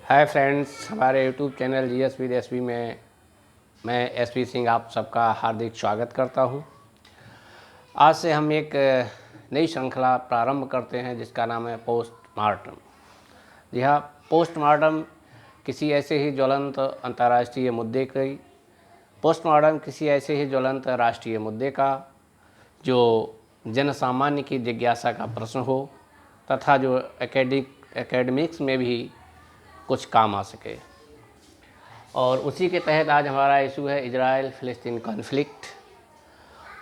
Hi friends, हमारे YouTube channel GS with SP में मैं एसपी सिंह आप सबका हार्दिक स्वागत करता हूं। आज से हम एक नई श्रृंखला प्रारंभ करते हैं जिसका नाम है पोस्टमार्टम। जी हाँ, पोस्टमार्टम किसी ऐसे ही ज्वलंत अंतर्राष्ट्रीय मुद्दे की पोस्टमार्टम किसी ऐसे ही ज्वलंत राष्ट्रीय मुद्दे का जो जनसामान्य की जिज्ञासा का प्रश्न हो तथा जो एकेडमिक्स में भी कुछ काम आ सके। और उसी के तहत आज हमारा इशू है इजराइल फ़िलिस्तीन कॉन्फ्लिक्ट।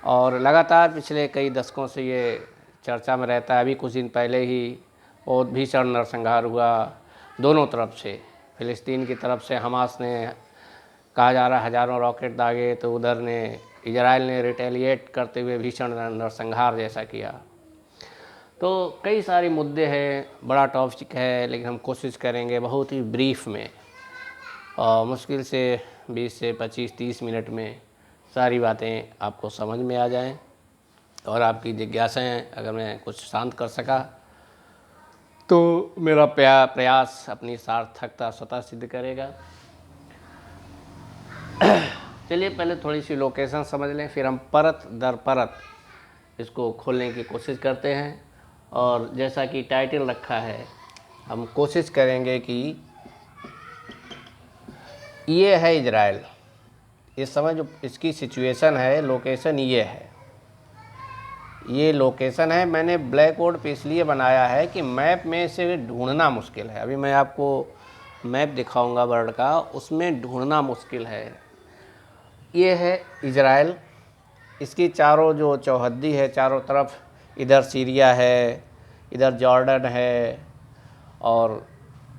और लगातार पिछले कई दशकों से ये चर्चा में रहता है। अभी कुछ दिन पहले ही बहुत भीषण नरसंहार हुआ दोनों तरफ से। फ़िलिस्तीन की तरफ से हमास ने कहा जा रहा हज़ारों रॉकेट दागे, तो उधर ने इजराइल ने रिटेलिएट करते हुए भीषण नरसंहार जैसा किया। तो कई सारे मुद्दे हैं, बड़ा टॉपिक है, लेकिन हम कोशिश करेंगे बहुत ही ब्रीफ में और मुश्किल से 20 से 25-30 मिनट में सारी बातें आपको समझ में आ जाएं और आपकी जिज्ञासाएं अगर मैं कुछ शांत कर सका तो मेरा प्रयास अपनी सार्थकता स्वतः सिद्ध करेगा। चलिए पहले थोड़ी सी लोकेशन समझ लें, फिर हम परत दर परत इसको खोलने की कोशिश करते हैं। और जैसा कि टाइटल रखा है, हम कोशिश करेंगे कि ये है इजराइल। इस समय जो इसकी सिचुएशन है, लोकेशन ये है, ये लोकेशन है। मैंने ब्लैक बोर्ड पे इसलिए बनाया है कि मैप में से ढूंढना मुश्किल है। अभी मैं आपको मैप दिखाऊंगा वर्ल्ड का, उसमें ढूंढना मुश्किल है। ये है इजराइल। इसकी चारों जो चौहद्दी है, चारों तरफ, इधर सीरिया है, इधर जॉर्डन है और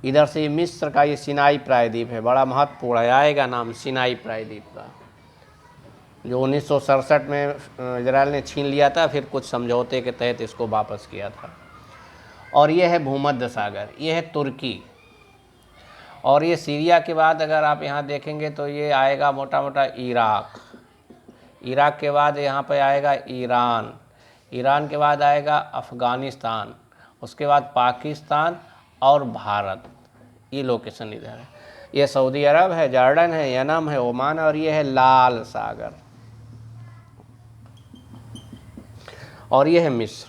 इधर से मिस्र का ये सिनाई प्रायद्वीप है। बड़ा महत्वपूर्ण है, आएगा नाम सिनाई प्रायद्वीप का, जो 1967 में इजराइल ने छीन लिया था, फिर कुछ समझौते के तहत इसको वापस किया था। और ये है भूमध्य सागर, ये है तुर्की। और ये सीरिया के बाद अगर आप यहाँ देखेंगे तो ये आएगा मोटा मोटा इराक। इराक के बाद यहाँ पे आएगा ईरान। ईरान के बाद आएगा अफ़गानिस्तान, उसके बाद पाकिस्तान और भारत। ये लोकेशन इधर है। ये सऊदी अरब है, जॉर्डन है, यमन है, ओमान, और ये है लाल सागर। और ये है मिस्र।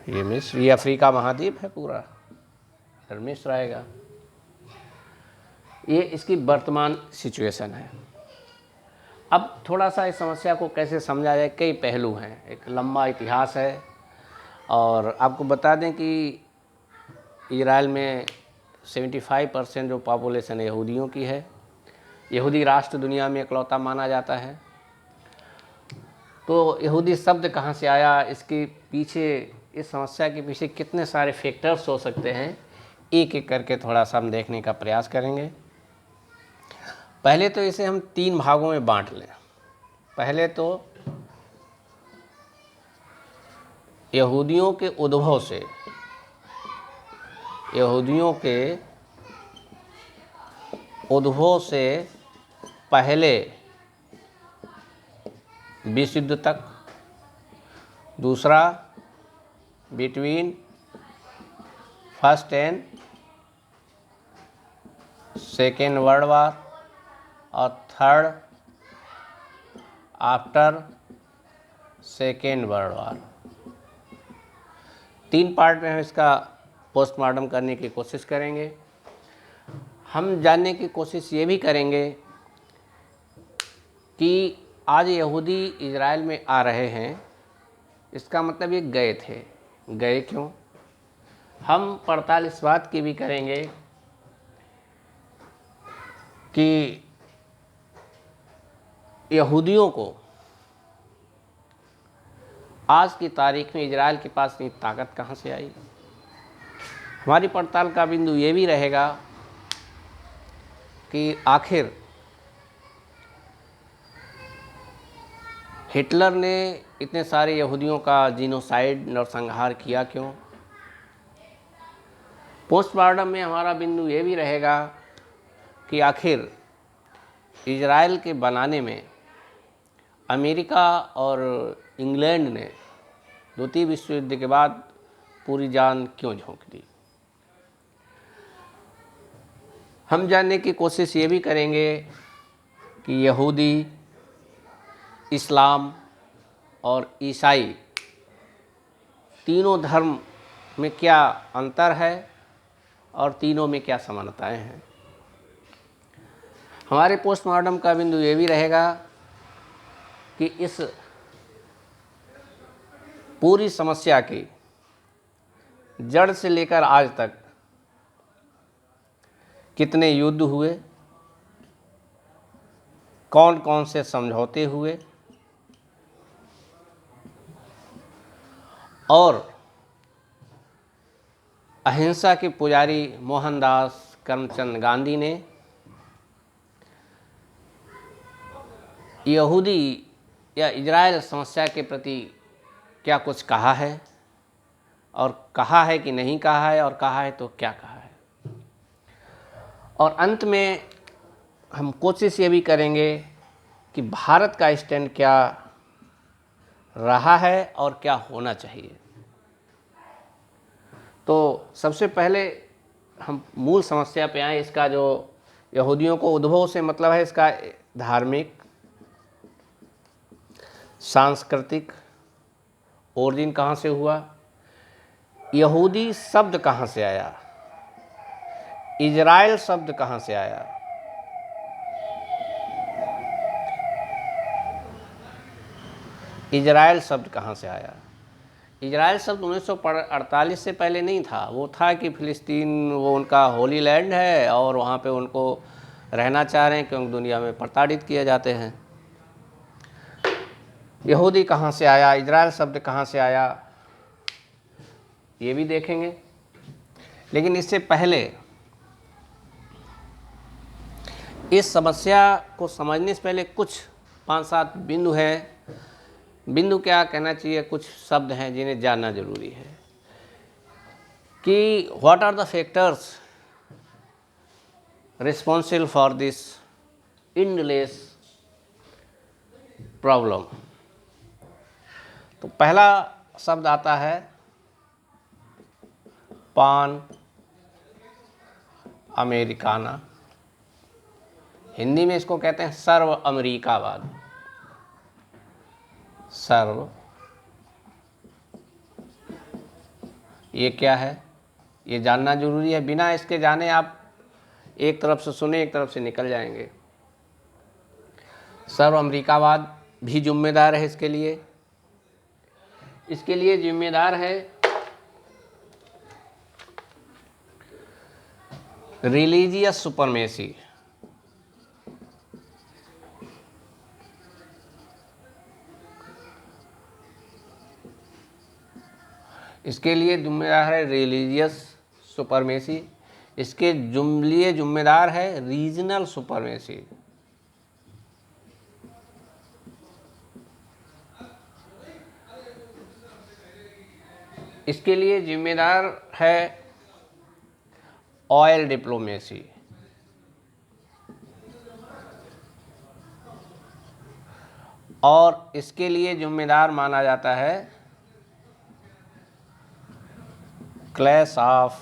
ये मिस्र, ये अफ्रीका महाद्वीप है पूरा, इधर मिस्र आएगा। ये इसकी वर्तमान सिचुएशन है। अब थोड़ा सा इस समस्या को कैसे समझा जाए, कई पहलू हैं, एक लंबा इतिहास है। और आपको बता दें कि इजराइल में 75% जो पॉपुलेशन यहूदियों की है। यहूदी राष्ट्र दुनिया में इकलौता माना जाता है। तो यहूदी शब्द कहाँ से आया, इसके पीछे, इस समस्या के पीछे कितने सारे फैक्टर्स हो सकते हैं, एक एक करके थोड़ा सा हम देखने का प्रयास करेंगे। पहले तो इसे हम 3 भागों में बांट लें। पहले तो यहूदियों के उद्भव से, यहूदियों के उद्भव से पहले विश्व युद्ध तक। दूसरा, between first and second world war. और third, after second world war. 3 part में हम इसका पोस्टमार्टम करने की कोशिश करेंगे। हम जानने की कोशिश ये भी करेंगे कि आज यहूदी इजराइल में आ रहे हैं, इसका मतलब ये गए थे, गए क्यों। हम पड़ताल इस बात की भी करेंगे कि यहूदियों को आज की तारीख में इजराइल के पास इतनी ताकत कहाँ से आई। हमारी पड़ताल का बिंदु ये भी रहेगा कि आखिर हिटलर ने इतने सारे यहूदियों का जीनोसाइड, नरसंहार किया क्यों। पोस्टमार्टम में हमारा बिंदु ये भी रहेगा कि आखिर इजराइल के बनाने में अमेरिका और इंग्लैंड ने द्वितीय विश्व युद्ध के बाद पूरी जान क्यों झोंक दी। हम जानने की कोशिश ये भी करेंगे कि यहूदी, इस्लाम और ईसाई तीनों धर्म में क्या अंतर है और तीनों में क्या समानताएं हैं। हमारे पोस्टमार्टम का बिंदु ये भी रहेगा कि इस पूरी समस्या की जड़ से लेकर आज तक कितने युद्ध हुए, कौन कौन से समझौते हुए और अहिंसा के पुजारी मोहनदास करमचंद गांधी ने यहूदी या इजराइल समस्या के प्रति क्या कुछ कहा है, और कहा है कि नहीं कहा है, और कहा है तो क्या कहा है। और अंत में हम कोशिश ये भी करेंगे कि भारत का स्टैंड क्या रहा है और क्या होना चाहिए। तो सबसे पहले हम मूल समस्या पे आए। इसका जो यहूदियों को उद्भव से मतलब है इसका धार्मिक, सांस्कृतिक ओरिजिन कहाँ से हुआ, यहूदी शब्द कहाँ से आया, इजराइल शब्द कहाँ से आया, इजराइल शब्द कहाँ से आया। इजराइल शब्द 1948 से पहले नहीं था। वो था कि फ़िलिस्तीन वो उनका होली लैंड है और वहाँ पे उनको रहना चाह रहे हैं क्योंकि दुनिया में प्रताड़ित किए जाते हैं। यहूदी कहाँ से आया, इजराइल शब्द कहाँ से आया, ये भी देखेंगे। लेकिन इससे पहले इस समस्या को समझने से पहले कुछ 5-7 बिंदु हैं। बिंदु क्या कहना चाहिए, कुछ शब्द हैं जिन्हें जानना जरूरी है कि what are the factors responsible for this endless problem. तो पहला शब्द आता है पान अमेरिकाना। हिंदी में इसको कहते हैं सर्व अमेरिकावाद। सर्व, ये क्या है ये जानना जरूरी है। बिना इसके जाने आप एक तरफ से सुने एक तरफ से निकल जाएंगे। सर्व अमेरिकावाद भी जिम्मेदार है इसके लिए। इसके लिए जिम्मेदार है रिलीजियस सुपरमेसी। इसके लिए जिम्मेदार है रिलीजियस सुपरमेसी। इसके लिए जिम्मेदार है रीजनल सुपरमेसी। इसके लिए जिम्मेदार है ऑयल डिप्लोमेसी। और इसके लिए जिम्मेदार माना जाता है clash of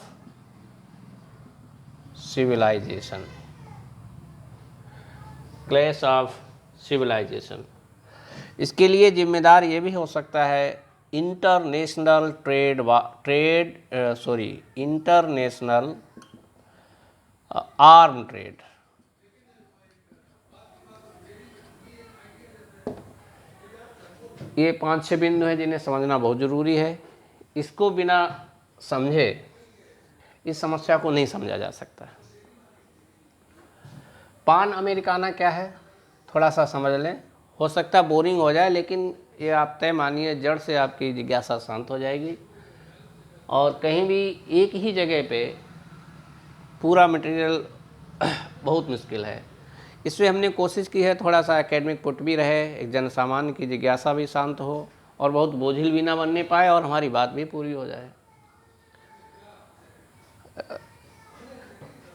civilisation. Clash of civilisation. इसके लिए जिम्मेदार ये भी हो सकता है इंटरनेशनल इंटरनेशनल आर्म ट्रेड। ये 5-6 बिंदु हैं जिन्हें समझना बहुत ज़रूरी है। इसको बिना समझे इस समस्या को नहीं समझा जा सकता। पान अमेरिकाना क्या है थोड़ा सा समझ लें। हो सकता है बोरिंग हो जाए, लेकिन ये आप तय मानिए जड़ से आपकी जिज्ञासा शांत हो जाएगी। और कहीं भी एक ही जगह पे पूरा मटेरियल बहुत मुश्किल है। इसमें हमने कोशिश की है थोड़ा सा एकेडमिक पुट भी रहे, एक जन सामान्य की जिज्ञासा भी शांत हो और बहुत बोझिल भी ना बनने पाए और हमारी बात भी पूरी हो जाए।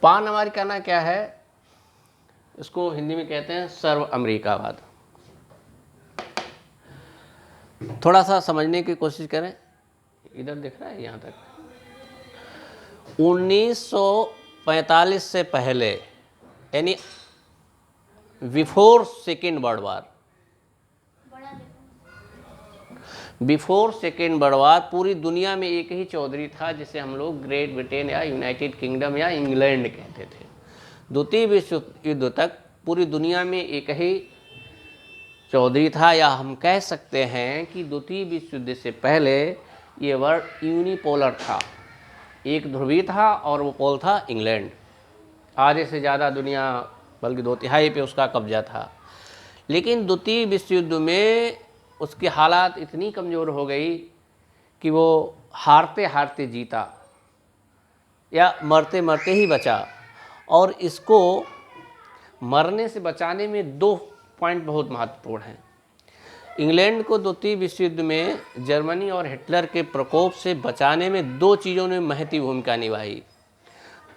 पान अमेरिकाना क्या है, इसको हिंदी में कहते हैं सर्व अमेरिकावाद। थोड़ा सा समझने की कोशिश करें। इधर दिख रहा है यहाँ तक। 1945 से पहले, यानी बिफोर सेकेंड वर्ल्ड वार, बिफोर सेकेंड वर्ल्ड वार पूरी दुनिया में एक ही चौधरी था जिसे हम लोग ग्रेट ब्रिटेन या यूनाइटेड किंगडम या इंग्लैंड कहते थे। द्वितीय विश्व युद्ध तक पूरी दुनिया में एक ही चौधरी था, या हम कह सकते हैं कि द्वितीय विश्व युद्ध से पहले ये वर्ड यूनिपोलर था, एक ध्रुवी था और वो पोल था इंग्लैंड। आधे से ज़्यादा दुनिया, बल्कि 2/3 पे उसका कब्जा था। लेकिन द्वितीय विश्व युद्ध में उसकी हालात इतनी कमज़ोर हो गई कि वो हारते हारते जीता या मरते मरते ही बचा। और इसको मरने से बचाने में 2 पॉइंट बहुत महत्वपूर्ण हैं। इंग्लैंड को द्वितीय विश्व युद्ध में जर्मनी और हिटलर के प्रकोप से बचाने में 2 चीज़ों ने महती भूमिका निभाई।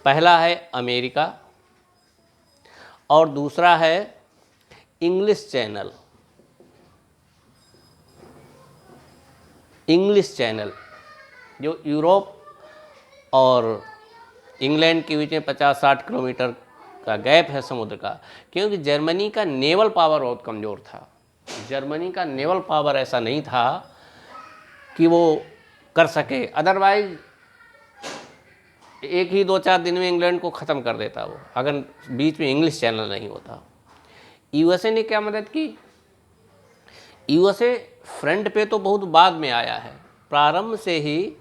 पहला है अमेरिका और दूसरा है इंग्लिश चैनल। इंग्लिश चैनल जो यूरोप और इंग्लैंड के बीच में 50-60 किलोमीटर का गैप है समुद्र का, क्योंकि जर्मनी का नेवल पावर बहुत कमज़ोर था। जर्मनी का नेवल पावर ऐसा नहीं था कि वो कर सके, अदरवाइज एक ही 2-4 दिन में इंग्लैंड को ख़त्म कर देता वो, अगर बीच में इंग्लिश चैनल नहीं होता। यूएसए ने क्या मदद की? यूएसए फ्रंट पे तो बहुत बाद में आया है, प्रारंभ से ही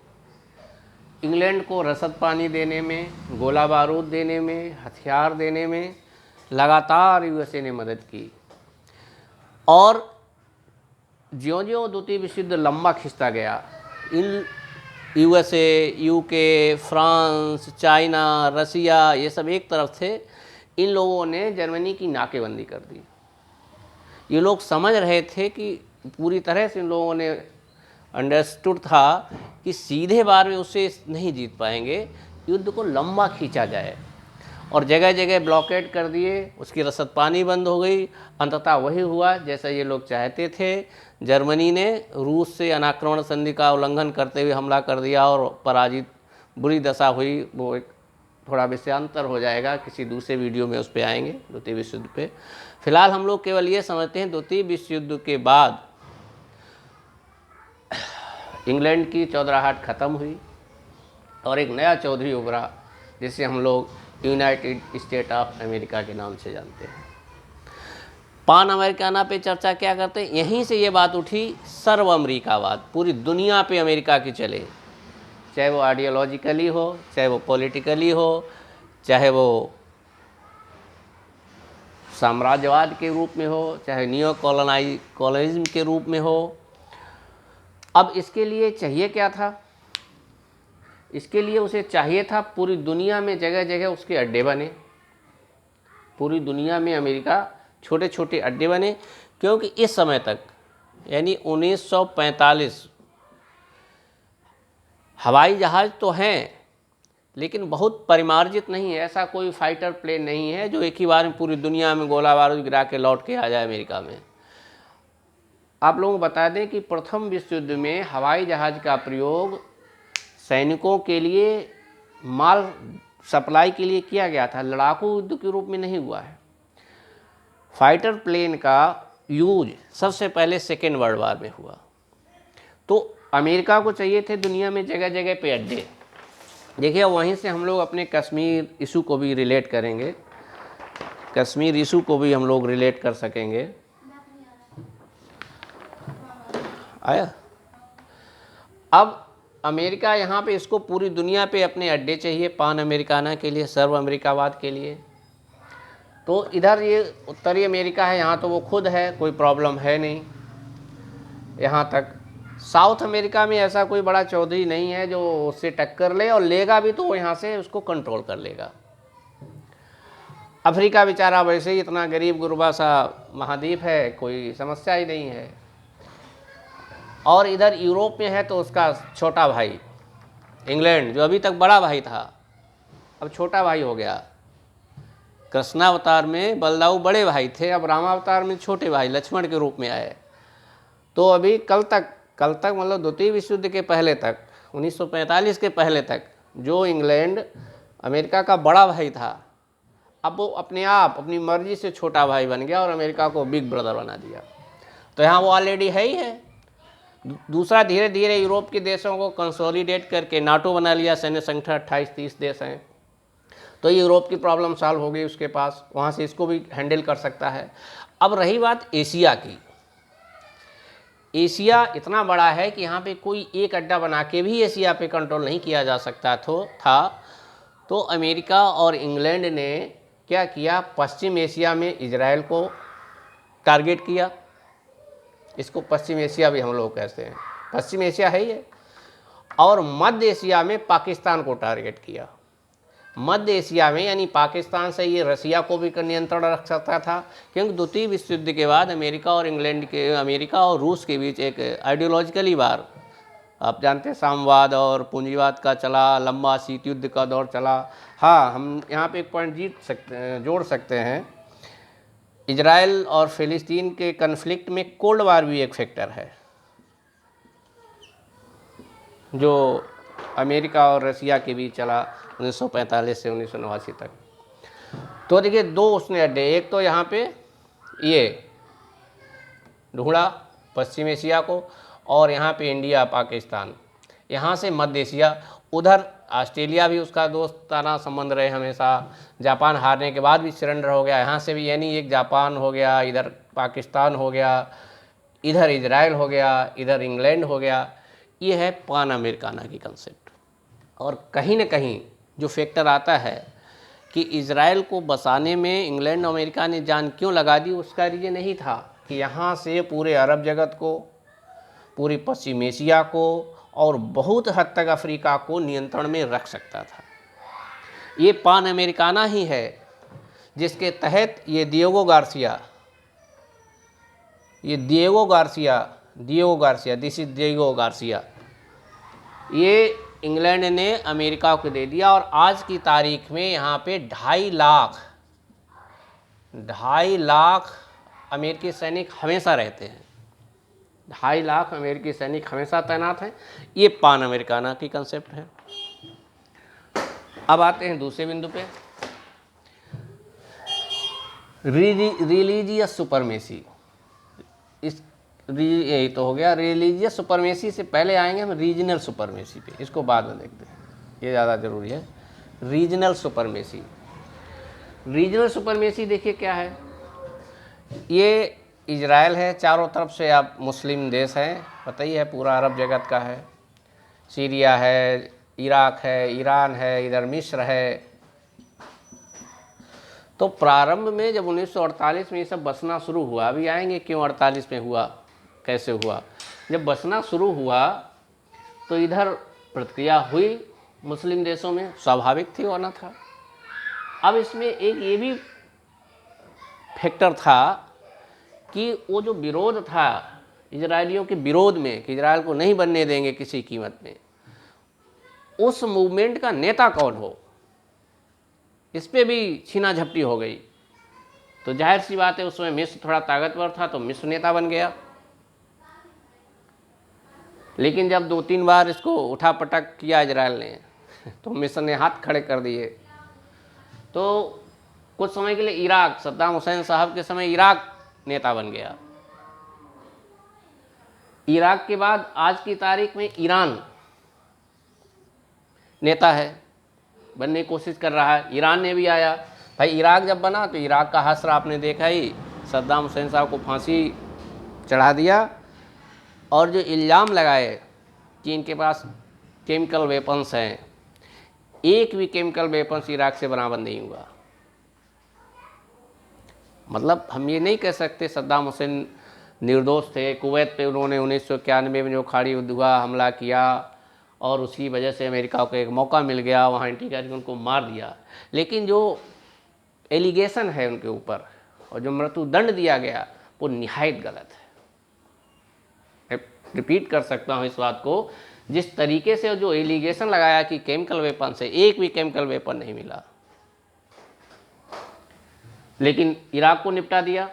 इंग्लैंड को रसद पानी देने में, गोला बारूद देने में, हथियार देने में लगातार यूएसए ने मदद की। और ज्यों-ज्यों द्वितीय विश्व युद्ध लंबा खिंचता गया, इन USA, UK, France, China, Russia, ये सब एक तरफ थे, इन लोगों ने जर्मनी की नाकेबंदी कर दी। ये लोग समझ रहे थे कि पूरी तरह से इन लोगों ने अंडरस्टूड था कि सीधे बार में उससे नहीं जीत पाएंगे, युद्ध को लंबा खींचा जाए। और जगह जगह ब्लॉकेड कर दिए, उसकी रसद पानी बंद हो गई। अंततः वही हुआ जैसा ये लोग चाहते थे। जर्मनी ने रूस से अनाक्रमण संधि का उल्लंघन करते हुए हमला कर दिया और पराजित, बुरी दशा हुई। वो एक थोड़ा विषयांतर हो जाएगा, किसी दूसरे वीडियो में उस पर आएंगे द्वितीय विश्व युद्ध पे। फिलहाल हम लोग केवल ये समझते हैं द्वितीय विश्व युद्ध के बाद इंग्लैंड की चौधराहट ख़त्म हुई और एक नया चौधरी उभरा जिसे हम लोग यूनाइटेड स्टेट ऑफ अमेरिका के नाम से जानते हैं। पान अमेरिकाना पे चर्चा क्या करते हैं? यहीं से ये बात उठी, सर्व अमेरिकावाद, पूरी दुनिया पे अमेरिका की चले, चाहे वो आइडियोलॉजिकली हो, चाहे वो पॉलिटिकली हो, चाहे वो साम्राज्यवाद के रूप में हो, चाहे नियो कॉलोनिज्म के रूप में हो। अब इसके लिए चाहिए क्या था? इसके लिए उसे चाहिए था पूरी दुनिया में जगह जगह उसके अड्डे बने, पूरी दुनिया में अमेरिका छोटे छोटे अड्डे बने। क्योंकि इस समय तक यानी 1945 हवाई जहाज़ तो हैं लेकिन बहुत परिमार्जित नहीं है। ऐसा कोई फाइटर प्लेन नहीं है जो एक ही बार में पूरी दुनिया में गोला बारूद गिरा के लौट के आ जाए अमेरिका में। आप लोगों को बता दें कि प्रथम विश्व युद्ध में हवाई जहाज़ का प्रयोग सैनिकों के लिए माल सप्लाई के लिए किया गया था, लड़ाकू युद्ध के रूप में नहीं हुआ है। फाइटर प्लेन का यूज सबसे पहले सेकेंड वर्ल्ड वार में हुआ। तो अमेरिका को चाहिए थे दुनिया में जगह जगह पे अड्डे। देखिए वहीं से हम लोग अपने कश्मीर इशू को भी रिलेट करेंगे, कश्मीर इशू को भी हम लोग रिलेट कर सकेंगे। आया? अब अमेरिका यहाँ पे इसको पूरी दुनिया पे अपने अड्डे चाहिए पान अमेरिकाना के लिए, सर्व अमेरिकावाद के लिए। तो इधर ये उत्तरी अमेरिका है, यहाँ तो वो खुद है, कोई प्रॉब्लम है नहीं यहाँ तक। साउथ अमेरिका में ऐसा कोई बड़ा चौधरी नहीं है जो उससे टक्कर ले, और लेगा भी तो वो यहाँ से उसको कंट्रोल कर लेगा। अफ्रीका बेचारा वैसे ही इतना गरीब गुरबा सा महाद्वीप है, कोई समस्या ही नहीं है। और इधर यूरोप में है तो उसका छोटा भाई इंग्लैंड, जो अभी तक बड़ा भाई था, अब छोटा भाई हो गया। कृष्णावतार में बलदाऊ बड़े भाई थे, अब रामावतार में छोटे भाई लक्ष्मण के रूप में आए। तो अभी कल तक मतलब द्वितीय विश्व युद्ध के पहले तक, 1945 के पहले तक जो इंग्लैंड अमेरिका का बड़ा भाई था, अब वो अपने आप अपनी मर्जी से छोटा भाई बन गया और अमेरिका को बिग ब्रदर बना दिया। तो यहाँ वो ऑलरेडी है ही है। दूसरा, धीरे धीरे यूरोप के देशों को कंसोलिडेट करके नाटो बना लिया, सैन्य संगठन 28-30 देश हैं। तो यूरोप की प्रॉब्लम सॉल्व हो गई उसके पास, वहाँ से इसको भी हैंडल कर सकता है। अब रही बात एशिया की। एशिया इतना बड़ा है कि यहाँ पे कोई एक अड्डा बना के भी एशिया पे कंट्रोल नहीं किया जा सकता तो अमेरिका और इंग्लैंड ने क्या किया, पश्चिम एशिया में इजराइल को टारगेट किया। इसको पश्चिम एशिया भी हम लोग कहते हैं, पश्चिम एशिया है ये। और मध्य एशिया में पाकिस्तान को टारगेट किया। मध्य एशिया में यानी पाकिस्तान से ये रसिया को भी नियंत्रण रख सकता था, क्योंकि द्वितीय विश्व युद्ध के बाद अमेरिका और रूस के बीच एक आइडियोलॉजिकली वार, आप जानते हैं, साम्यवाद और पूंजीवाद का चला, लंबा शीत युद्ध का दौर चला। हाँ, हम यहाँ पे एक पॉइंट जोड़ सकते हैं, इजराइल और फ़िलिस्तीन के कन्फ्लिक्ट में कोल्ड वार भी एक फैक्टर है, जो अमेरिका और रसिया के बीच चला 1945 से 1989 तक। तो देखिए, दो उसने अड्डे, एक तो यहाँ पे ये ढूंढा पश्चिम एशिया को, और यहाँ पे इंडिया पाकिस्तान, यहाँ से मध्य एशिया, उधर ऑस्ट्रेलिया भी उसका दोस्ताना संबंध रहे हमेशा। जापान हारने के बाद भी सरेंडर हो गया, यहाँ से भी, यानी एक जापान हो गया, इधर पाकिस्तान हो गया, इधर इजराइल हो गया, इधर इंग्लैंड हो गया। ये है पान अमेरिकाना की कंसेप्ट। और कहीं न कहीं जो फैक्टर आता है कि इजराइल को बसाने में इंग्लैंड और अमेरिका ने जान क्यों लगा दी, उसका रीजन यही था कि यहाँ से पूरे अरब जगत को, पूरी पश्चिम एशिया को और बहुत हद तक अफ्रीका को नियंत्रण में रख सकता था। ये पान अमेरिकाना ही है जिसके तहत ये Diego Garcia, this is Diego Garcia, ये इंग्लैंड ने अमेरिका को दे दिया। और आज की तारीख में यहाँ पे 2.5 लाख अमेरिकी सैनिक हमेशा रहते हैं, 2.5 लाख अमेरिकी सैनिक हमेशा तैनात हैं। ये पान अमेरिकाना की कंसेप्ट है। अब आते हैं दूसरे बिंदु पे, रिलीजियस सुपरमेसी। यही तो हो गया, रिलीजियस सुपरमेसी से पहले आएंगे हम रीजनल सुपरमेसी पे, इसको बाद में देखते हैं, ये ज़्यादा ज़रूरी है। रीजनल सुपरमेसी देखिए क्या है, ये इजराइल है, चारों तरफ से आप मुस्लिम देश हैं, पता ही है, पूरा अरब जगत का है, सीरिया है, इराक है, ईरान है, इधर मिस्र है। तो प्रारंभ में जब 1948 में ये सब बसना शुरू हुआ, अभी आएंगे क्यों 48 में हुआ, कैसे हुआ, जब बसना शुरू हुआ तो इधर प्रतिक्रिया हुई मुस्लिम देशों में, स्वाभाविक थी, होना था। अब इसमें एक ये भी फैक्टर था कि वो जो विरोध था इजरायलियों के विरोध में कि इजराइल को नहीं बनने देंगे किसी कीमत में, उस मूवमेंट का नेता कौन हो, इस पे भी छीना झपटी हो गई। तो जाहिर सी बात है, उसमें मिस्र थोड़ा ताकतवर था तो मिस्र नेता बन गया। लेकिन जब 2-3 बार इसको उठा पटक किया इजराइल ने तो मिस्र ने हाथ खड़े कर दिए। तो कुछ समय के लिए इराक, सद्दाम हुसैन साहब के समय इराक नेता बन गया। इराक के बाद आज की तारीख में ईरान नेता है, बनने की कोशिश कर रहा है। ईरान ने भी आया, भाई इराक जब बना तो इराक का हश्र आपने देखा ही, सद्दाम हुसैन साहब को फांसी चढ़ा दिया। और जो इल्ज़ाम लगाए कि इनके पास केमिकल वेपन्स हैं, एक भी केमिकल वेपन्स इराक से बरामद नहीं हुआ। मतलब हम ये नहीं कह सकते सद्दाम हुसैन निर्दोष थे। कुवैत पे उन्होंने 1991 में जो खाड़ी युद्ध हुआ, हमला किया और उसकी वजह से अमेरिका को एक मौका मिल गया, वहाँ एंटी करके उनको मार दिया। लेकिन जो एलिगेशन है उनके ऊपर और जो मृत्युदंड दिया गया वो निहायत गलत है। मैं रिपीट कर सकता हूँ इस बात को, जिस तरीके से जो एलिगेशन लगाया कि केमिकल वेपन से, एक भी केमिकल वेपन नहीं मिला, लेकिन इराक को निपटा दिया।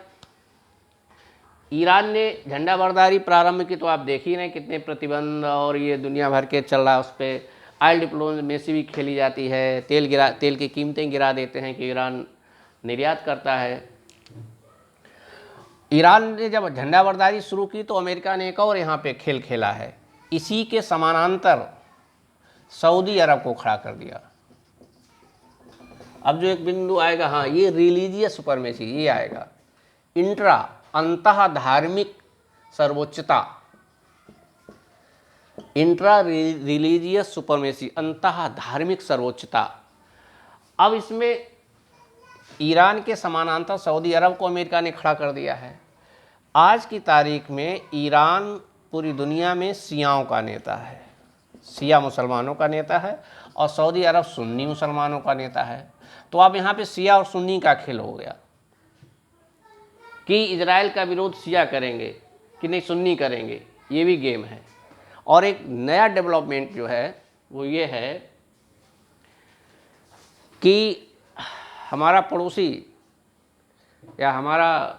ईरान ने झंडा बरदारी प्रारंभ की तो आप देख ही रहे कितने प्रतिबंध और ये दुनिया भर के चल रहा है उस पर। ऑयल डिप्लोमेसी भी खेली जाती है। तेल की कीमतें गिरा देते हैं कि ईरान निर्यात करता है। ईरान ने जब झंडाबरदारी शुरू की तो अमेरिका ने एक और यहाँ पे खेल खेला है। इसी के समानांतर सऊदी अरब को खड़ा कर दिया। अब जो एक बिंदु आएगा, हाँ, ये रिलीजियस सुपरमेसी, ये आएगा इंट्रा, अंतः धार्मिक सर्वोच्चता, इंट्रा रिलीजियस सुपरमेसी, अंतः धार्मिक सर्वोच्चता। अब इसमें ईरान के समानांतर सऊदी अरब को अमेरिका ने खड़ा कर दिया है। आज की तारीख में ईरान पूरी दुनिया में शियाओं का नेता है, शिया मुसलमानों का नेता है, और सऊदी अरब सुन्नी मुसलमानों का नेता है। तो अब यहाँ पे शिया और सुन्नी का खेल हो गया कि इजराइल का विरोध शिया करेंगे कि नहीं सुन्नी करेंगे, ये भी गेम है। और एक नया डेवलपमेंट जो है वो ये है कि हमारा पड़ोसी या हमारा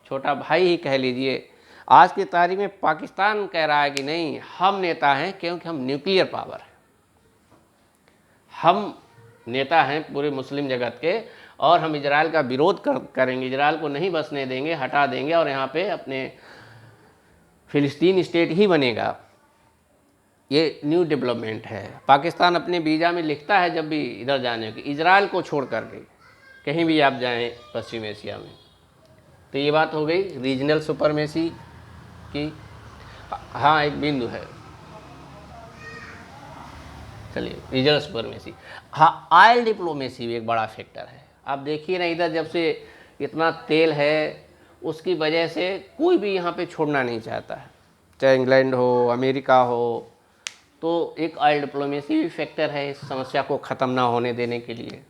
छोटा भाई ही कह लीजिए, आज की तारीख में पाकिस्तान कह रहा है कि नहीं, हम नेता हैं क्योंकि हम न्यूक्लियर पावर है, हम नेता हैं पूरे मुस्लिम जगत के, और हम इजराइल का विरोध करेंगे, इजराइल को नहीं बसने देंगे, हटा देंगे, और यहाँ पे अपने फिलिस्तीन स्टेट ही बनेगा। ये न्यू डेवलपमेंट है। पाकिस्तान अपने वीज़ा में लिखता है जब भी इधर जाने की, इजराइल को छोड़ करके कहीं भी आप जाएं पश्चिम एशिया में। तो ये बात हो गई रीजनल सुपरमेसी की। हाँ, एक बिंदु है, चलिए रीजनल सुपरमेसी। हाँ, ऑयल डिप्लोमेसी भी एक बड़ा फैक्टर है। आप देखिए ना, इधर जब से इतना तेल है उसकी वजह से कोई भी यहाँ पे छोड़ना नहीं चाहता है, चाहे इंग्लैंड हो, अमेरिका हो। तो एक ऑयल डिप्लोमेसी भी फैक्टर है इस समस्या को ख़त्म ना होने देने के लिए।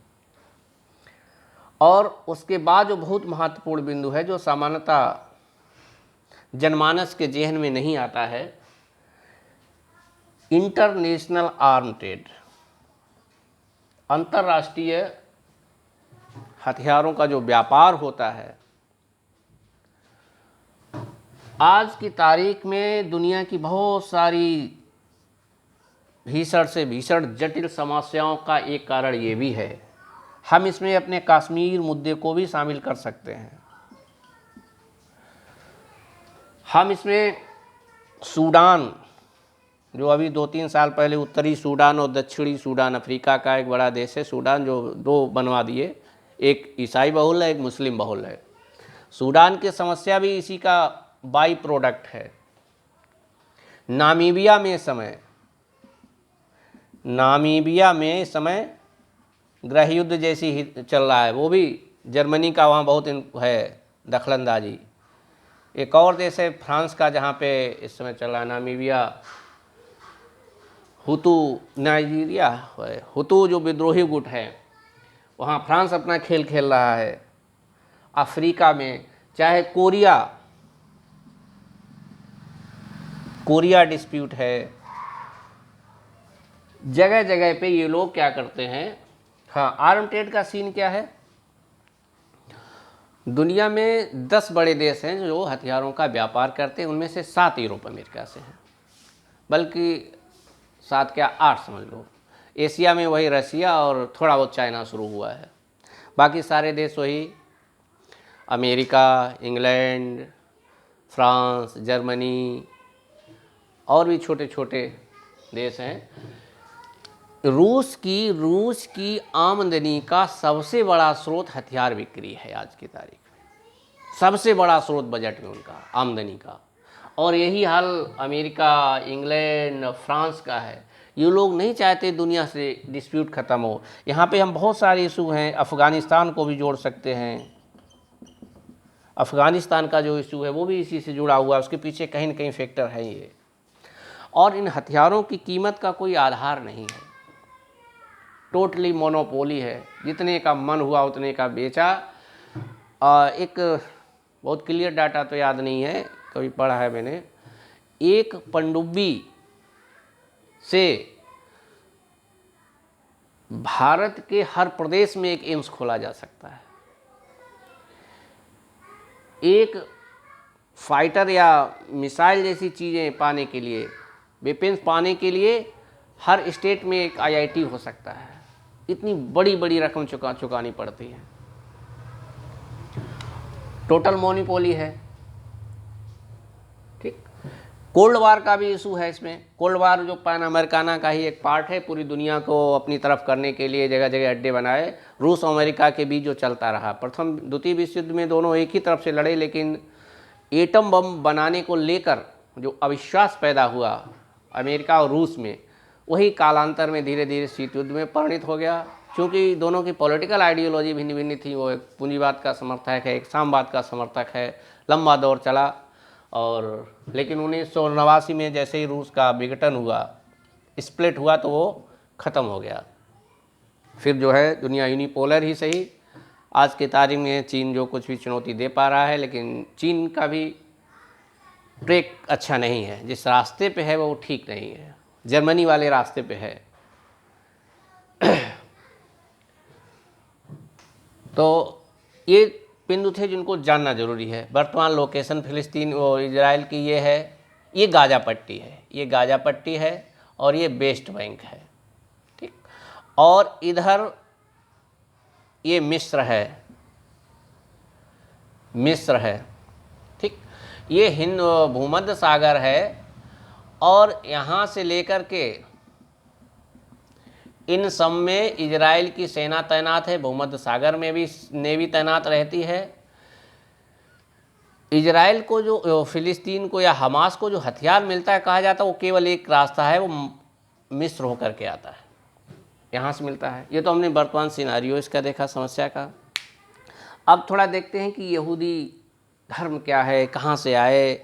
और उसके बाद जो बहुत महत्वपूर्ण बिंदु है, जो सामान्यतः जनमानस के जेहन में नहीं आता है, इंटरनेशनल आर्म ट्रेड, अंतर्राष्ट्रीय हथियारों का जो व्यापार होता है। आज की तारीख में दुनिया की बहुत सारी भीषण से भीषण जटिल समस्याओं का एक कारण ये भी है। हम इसमें अपने कश्मीर मुद्दे को भी शामिल कर सकते हैं। हम इसमें सूडान, जो अभी 2-3 साल पहले उत्तरी सूडान और दक्षिणी सूडान, अफ्रीका का एक बड़ा देश है सूडान, जो 2 बनवा दिए, एक ईसाई बहुल है, एक मुस्लिम बहुल है। सूडान की समस्या भी इसी का बाई प्रोडक्ट है। नामीबिया में इस समय गृह युद्ध जैसी चल रहा है, वो भी जर्मनी का वहाँ बहुत है दखलंदाजी। एक और देश है फ्रांस का, जहाँ पे इस समय चल रहा है नामीबिया, हुतू जो विद्रोही गुट है, वहाँ फ्रांस अपना खेल खेल रहा है। अफ्रीका में चाहे कोरिया डिस्प्यूट है, जगह जगह पे ये लोग क्या करते हैं। हाँ, आर्म ट्रेड का सीन क्या है, दुनिया में 10 बड़े देश हैं जो हथियारों का व्यापार करते हैं, उनमें से 7 यूरोप अमेरिका से हैं, बल्कि 7 क्या 8 समझ लो। एशिया में वही रसिया और थोड़ा बहुत चाइना शुरू हुआ है, बाकी सारे देश वही अमेरिका, इंग्लैंड, फ्रांस, जर्मनी और भी छोटे छोटे देश हैं। रूस की आमदनी का सबसे बड़ा स्रोत हथियार बिक्री है आज की तारीख में, सबसे बड़ा स्रोत बजट में उनका आमदनी का। और यही हाल अमेरिका, इंग्लैंड, फ्रांस का है। ये लोग नहीं चाहते दुनिया से डिस्प्यूट ख़त्म हो। यहाँ पे हम बहुत सारे इशू हैं, अफ़गानिस्तान को भी जोड़ सकते हैं। अफ़गानिस्तान का जो इशू है वो भी इसी से जुड़ा हुआ है, उसके पीछे कहीं न कहीं फैक्टर है ये। और इन हथियारों की कीमत का कोई आधार नहीं है, टोटली मोनोपोली है, जितने का मन हुआ उतने का बेचा। एक बहुत क्लियर डाटा तो याद नहीं है, कभी पढ़ा है मैंने, एक पनडुब्बी से भारत के हर प्रदेश में एक एम्स खोला जा सकता है। एक फाइटर या मिसाइल जैसी चीज़ें पाने के लिए, वेपन्स पाने के लिए हर स्टेट में एक आईआईटी हो सकता है, इतनी बड़ी बड़ी रकम चुकानी पड़ती है। टोटल मोनोपोली है। ठीक, कोल्ड वार का भी इशू है इसमें। कोल्ड वार जो पैन अमेरिकाना का ही एक पार्ट है, पूरी दुनिया को अपनी तरफ करने के लिए जगह जगह अड्डे बनाए, रूस और अमेरिका के बीच जो चलता रहा। प्रथम द्वितीय विश्व युद्ध में दोनों एक ही तरफ से लड़े, लेकिन एटम बम बनाने को लेकर जो अविश्वास पैदा हुआ अमेरिका और रूस में, वही कालांतर में धीरे धीरे शीत युद्ध में परिणित हो गया। क्योंकि दोनों की पॉलिटिकल आइडियोलॉजी भिन्न भिन्न थी। वो एक पूंजीवाद का समर्थक है, एक साम्यवाद का समर्थक है। लंबा दौर चला, और लेकिन 1989 में जैसे ही रूस का विघटन हुआ, स्प्लिट हुआ, तो वो ख़त्म हो गया। फिर जो है दुनिया यूनिपोलर ही सही, आज के तारीख में चीन जो कुछ भी चुनौती दे पा रहा है, लेकिन चीन का भी ट्रैक अच्छा नहीं है। जिस रास्ते पे है वो ठीक नहीं है, जर्मनी वाले रास्ते पे है। तो ये बिंदु थे जिनको जानना जरूरी है। वर्तमान लोकेशन फिलिस्तीन और इजराइल की ये है, ये गाजा पट्टी है, ये गाजा पट्टी है, और ये वेस्ट बैंक है। ठीक, और इधर ये मिस्र है, मिस्र है। ठीक, ये हिंद भूमध्य सागर है, और यहाँ से लेकर के इन सब में इजराइल की सेना तैनात है। भूमध्य सागर में भी नेवी तैनात रहती है। इजराइल को जो फिलिस्तीन को या हमास को जो हथियार मिलता है, कहा जाता है वो केवल एक रास्ता है, वो मिस्र होकर के आता है, यहाँ से मिलता है। ये तो हमने वर्तमान सिनारियो इसका देखा समस्या का। अब थोड़ा देखते हैं कि यहूदी धर्म क्या है, कहाँ से आए,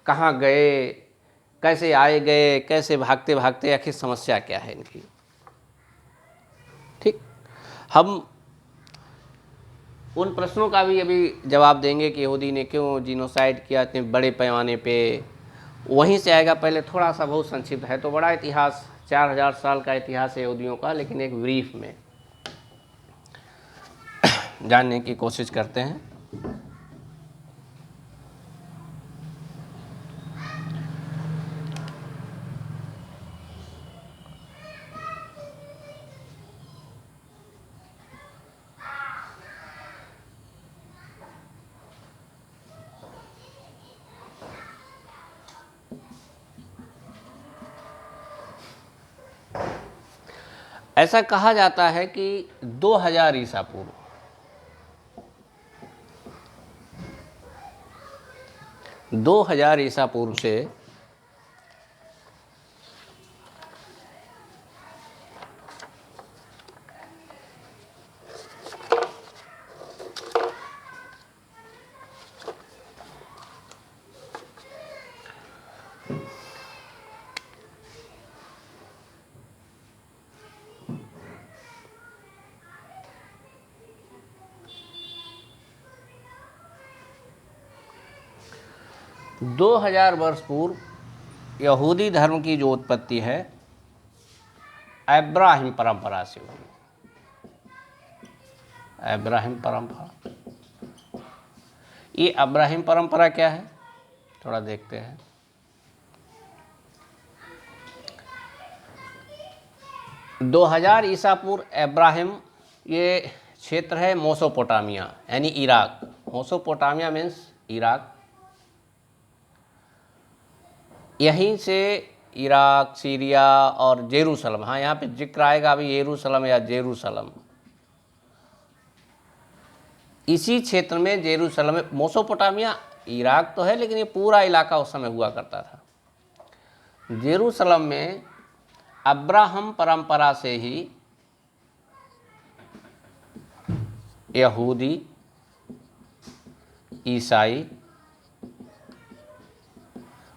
कहाँ गए, कैसे आए गए, कैसे भागते भागते, आखिर समस्या क्या है इनकी। ठीक, हम उन प्रश्नों का भी अभी जवाब देंगे कि यहूदी ने क्यों जीनोसाइड किया इतने बड़े पैमाने पे, वहीं से आएगा। पहले थोड़ा सा बहुत संक्षिप्त है, तो बड़ा इतिहास 4000 साल का इतिहास है यहूदियों का, लेकिन एक ब्रीफ में जानने की कोशिश करते हैं। ऐसा कहा जाता है कि 2000 ईसा पूर्व, 2000 ईसा पूर्व से 2000 वर्ष पूर्व यहूदी धर्म की जो उत्पत्ति है अब्राहम परंपरा से हुई। अब्राहम परंपरा, ये अब्राहम परंपरा क्या है थोड़ा देखते हैं। दो 2000 ईसा पूर्व अब्राहम, ये क्षेत्र है मोसोपोटामिया यानी इराक। Mesopotamia means Iraq. यहीं से इराक, सीरिया और जेरूसलम, हाँ यहाँ पे जिक्र आएगा अभी यरूशलम या जेरूसलम, इसी क्षेत्र में जेरूसलम में। मोसोपोटामिया इराक तो है, लेकिन ये पूरा इलाका उस समय हुआ करता था। जेरूसलम में अब्राहम परंपरा से ही यहूदी, ईसाई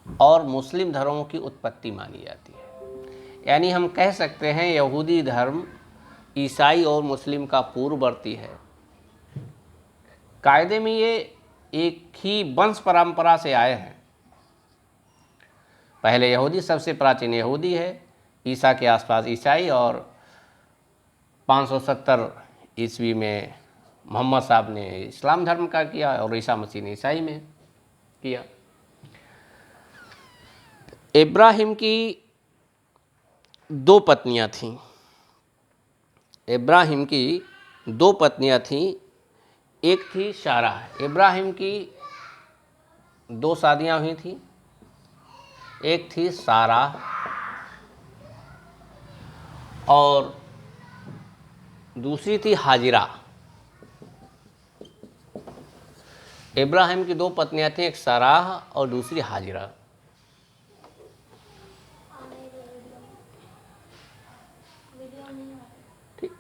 और मुस्लिम धर्मों की उत्पत्ति मानी जाती है। यानी हम कह सकते हैं यहूदी धर्म ईसाई और मुस्लिम का पूर्ववर्ती है। कायदे में ये एक ही वंश परंपरा से आए हैं। पहले यहूदी, सबसे प्राचीन यहूदी है, ईसा के आसपास ईसाई, और 570 ईस्वी में मोहम्मद साहब ने इस्लाम धर्म का किया और ईसा मसीह ने ईसाई में किया। इब्राहिम की दो पत्नियां थीं। इब्राहिम की दो पत्नियां थीं। एक थी सारा। इब्राहिम की दो शादियां हुई थी। एक थी सारा और दूसरी थी हाजिरा। इब्राहिम की दो पत्नियां थीं, एक साराह और दूसरी हाजिरा। ठीक।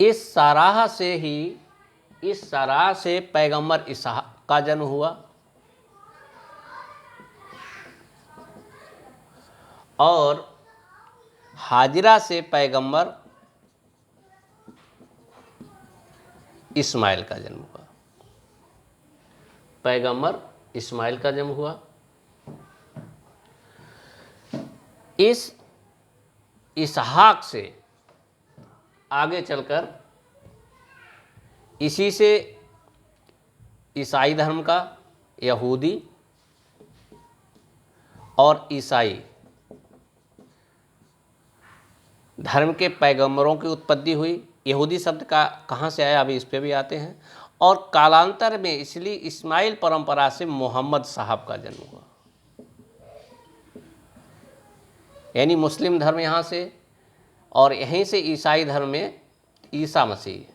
इस साराह से पैगंबर इसहाक का जन्म हुआ और हाजिरा से पैगंबर इस्माइल का जन्म हुआ। पैगंबर इस्माइल का जन्म हुआ। इस इसहाक से आगे चलकर इसी से ईसाई धर्म का, यहूदी और ईसाई धर्म के पैगंबरों की उत्पत्ति हुई। यहूदी शब्द का कहाँ से आया, अभी इस पे भी आते हैं। और कालांतर में इसलिए इस्माइल परंपरा से मोहम्मद साहब का जन्म हुआ, यानी मुस्लिम धर्म यहाँ से, और यहीं से ईसाई धर्म में ईसा मसीह।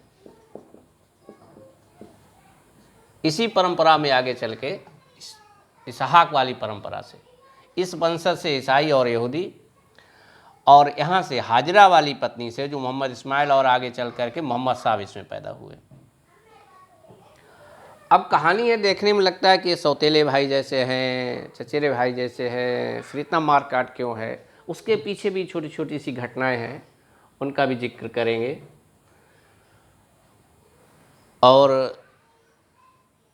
इसी परंपरा में आगे चल के इसहाक वाली परंपरा से, इस वंशज से ईसाई और यहूदी, और यहाँ से हाजिरा वाली पत्नी से जो मोहम्मद इस्माइल, और आगे चल करके मोहम्मद साहब इसमें पैदा हुए। अब कहानी है, देखने में लगता है कि ये सौतेले भाई जैसे हैं, चचेरे भाई जैसे हैं, फिर इतना मारकाट क्यों है। उसके पीछे भी छोटी छोटी सी घटनाएं हैं, उनका भी जिक्र करेंगे। और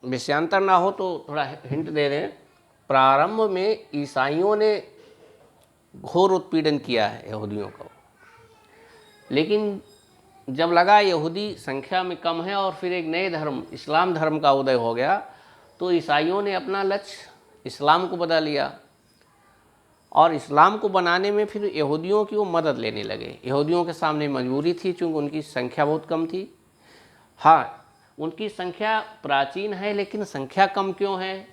विषयांतर ना हो तो थोड़ा हिंट दे रहे हैं। प्रारंभ में ईसाइयों ने घोर उत्पीड़न किया है यहूदियों को, लेकिन जब लगा यहूदी संख्या में कम है और फिर एक नए धर्म इस्लाम धर्म का उदय हो गया, तो ईसाइयों ने अपना लक्ष्य इस्लाम को बदल लिया और इस्लाम को बनाने में फिर यहूदियों की वो मदद लेने लगे। यहूदियों के सामने मजबूरी थी, चूँकि उनकी संख्या बहुत कम थी। हाँ, उनकी संख्या प्राचीन है, लेकिन संख्या कम क्यों है?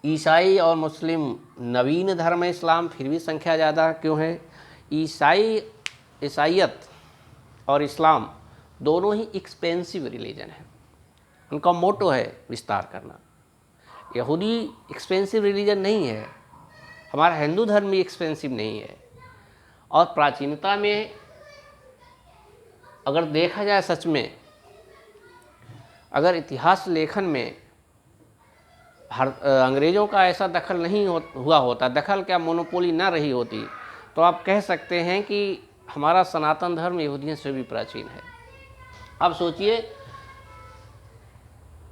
ईसाई और मुस्लिम नवीन धर्म है इस्लाम, फिर भी संख्या ज़्यादा क्यों है? ईसाइयत और इस्लाम दोनों ही एक्सपेंसिव रिलीजन है। उनका मोटो है विस्तार करना। यहूदी एक्सपेंसिव रिलीजन नहीं है, हमारा हिंदू धर्म भी एक्सपेंसिव नहीं है। और प्राचीनता में अगर देखा जाए, सच में अगर इतिहास लेखन में अंग्रेज़ों का ऐसा दखल नहीं हुआ होता, दखल क्या मोनोपोली ना रही होती, तो आप कह सकते हैं कि हमारा सनातन धर्म यहूदियों से भी प्राचीन है। अब सोचिए,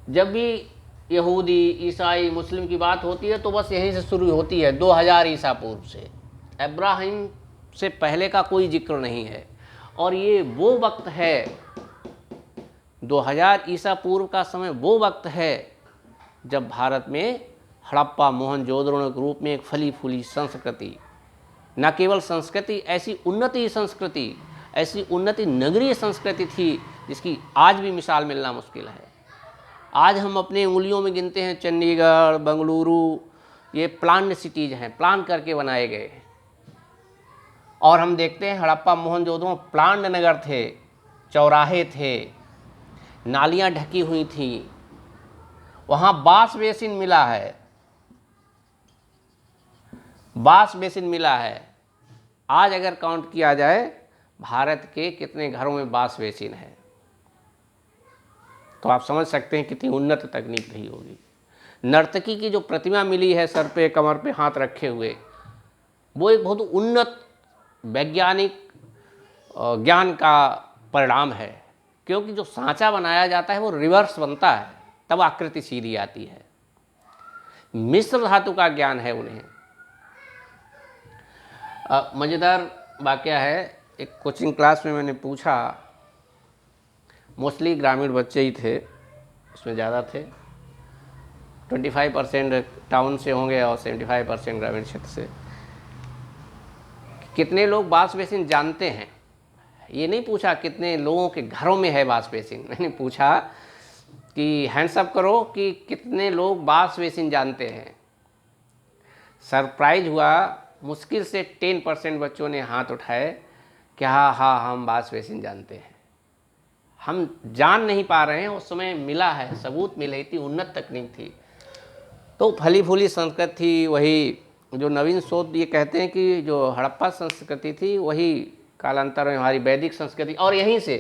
जब भी यहूदी, ईसाई, मुस्लिम की बात होती है तो बस यहीं से शुरू होती है, 2000 ईसा पूर्व से। इब्राहिम से पहले का कोई जिक्र नहीं है। और ये वो वक्त है, 2000 ईसा पूर्व का समय वो वक्त है जब भारत में हड़प्पा, मोहनजोदड़ो के रूप में एक फली फूली संस्कृति, न केवल संस्कृति, ऐसी उन्नति संस्कृति, ऐसी उन्नति नगरीय संस्कृति थी जिसकी आज भी मिसाल मिलना मुश्किल है। आज हम अपने उंगलियों में गिनते हैं चंडीगढ़, बेंगलुरु, ये प्लान्ड सिटीज़ हैं, प्लान करके बनाए गए। और हम देखते हैं हड़प्पा, मोहनजोदड़ो प्लान्ड नगर थे, चौराहे थे, नालियाँ ढकी हुई थीं, वहाँ बास बेसिन मिला है, बास बेसिन मिला है। आज अगर काउंट किया जाए भारत के कितने घरों में बास बेसिन है, तो आप समझ सकते हैं कितनी उन्नत तकनीक रही होगी। नर्तकी की जो प्रतिमा मिली है सर पे कमर पे हाथ रखे हुए, वो एक बहुत उन्नत वैज्ञानिक ज्ञान का परिणाम है, क्योंकि जो सांचा बनाया जाता है वो रिवर्स बनता है, तब आकृति सीधी आती है। मिश्र धातु का ज्ञान है उन्हें। मज़ेदार वाकया है, एक कोचिंग क्लास में मैंने पूछा, मोस्टली ग्रामीण बच्चे ही थे, उसमें ज़्यादा थे। 25% टाउन से होंगे और 75% ग्रामीण क्षेत्र से। कितने लोग वाश बेसिन जानते हैं, ये नहीं पूछा कितने लोगों के घरों में है वाश बेसिन, मैंने पूछा कि हैंड्स अप करो कि कितने लोग वाश बेसिन जानते हैं। सरप्राइज हुआ, मुश्किल से 10% बच्चों ने हाथ उठाए कि हाँ हाँ हम वाश बेसिन जानते हैं। हम जान नहीं पा रहे हैं, उस समय मिला है, सबूत मिल रही थी, उन्नत तकनीक थी। तो फली फूली संस्कृति थी, वही जो नवीन शोध ये कहते हैं कि जो हड़प्पा संस्कृति थी वही कालांतर में हमारी वैदिक संस्कृति, और यहीं से,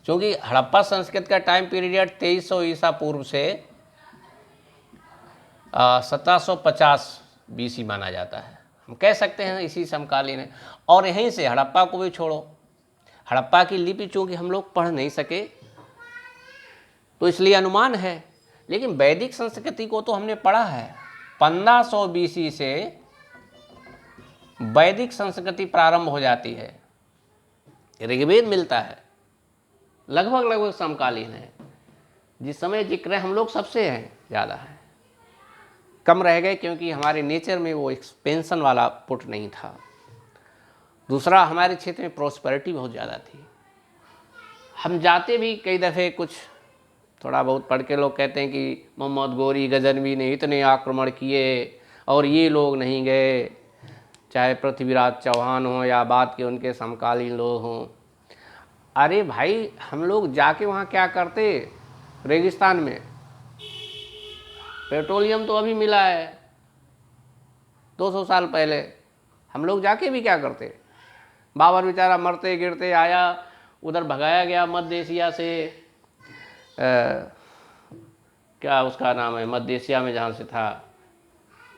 क्योंकि हड़प्पा संस्कृति का टाइम पीरियड 2300 ईसा पूर्व से 1750 BC माना जाता है। हम कह सकते हैं इसी समकालीन है। और यहीं से, हड़प्पा को भी छोड़ो, हड़प्पा की लिपि चूँकि हम लोग पढ़ नहीं सके तो इसलिए अनुमान है, लेकिन वैदिक संस्कृति को तो हमने पढ़ा है। 1500 BC से वैदिक संस्कृति प्रारंभ हो जाती है, ऋग्वेद मिलता है, लगभग समकालीन है। जिस समय जिक्र है हम लोग सबसे हैं ज़्यादा है, कम रह गए क्योंकि हमारे नेचर में वो एक्सपेंशन वाला पुट नहीं था। दूसरा, हमारे क्षेत्र में प्रॉस्पेरिटी बहुत ज़्यादा थी। हम जाते भी कई दफ़े, कुछ थोड़ा बहुत पढ़ के लोग कहते हैं कि मोहम्मद गोरी गजनवी ने इतने आक्रमण किए और ये लोग नहीं गए, चाहे पृथ्वीराज चौहान हो या बाद के उनके समकालीन लोग हों। अरे भाई, हम लोग जाके वहाँ क्या करते, रेगिस्तान में पेट्रोलियम तो अभी मिला है 200 साल पहले, हम लोग जाके भी क्या करते। बाबर बेचारा मरते गिरते आया, उधर भगाया गया मध्य एशिया से, क्या उसका नाम है, मध्य एशिया में जहाँ से था,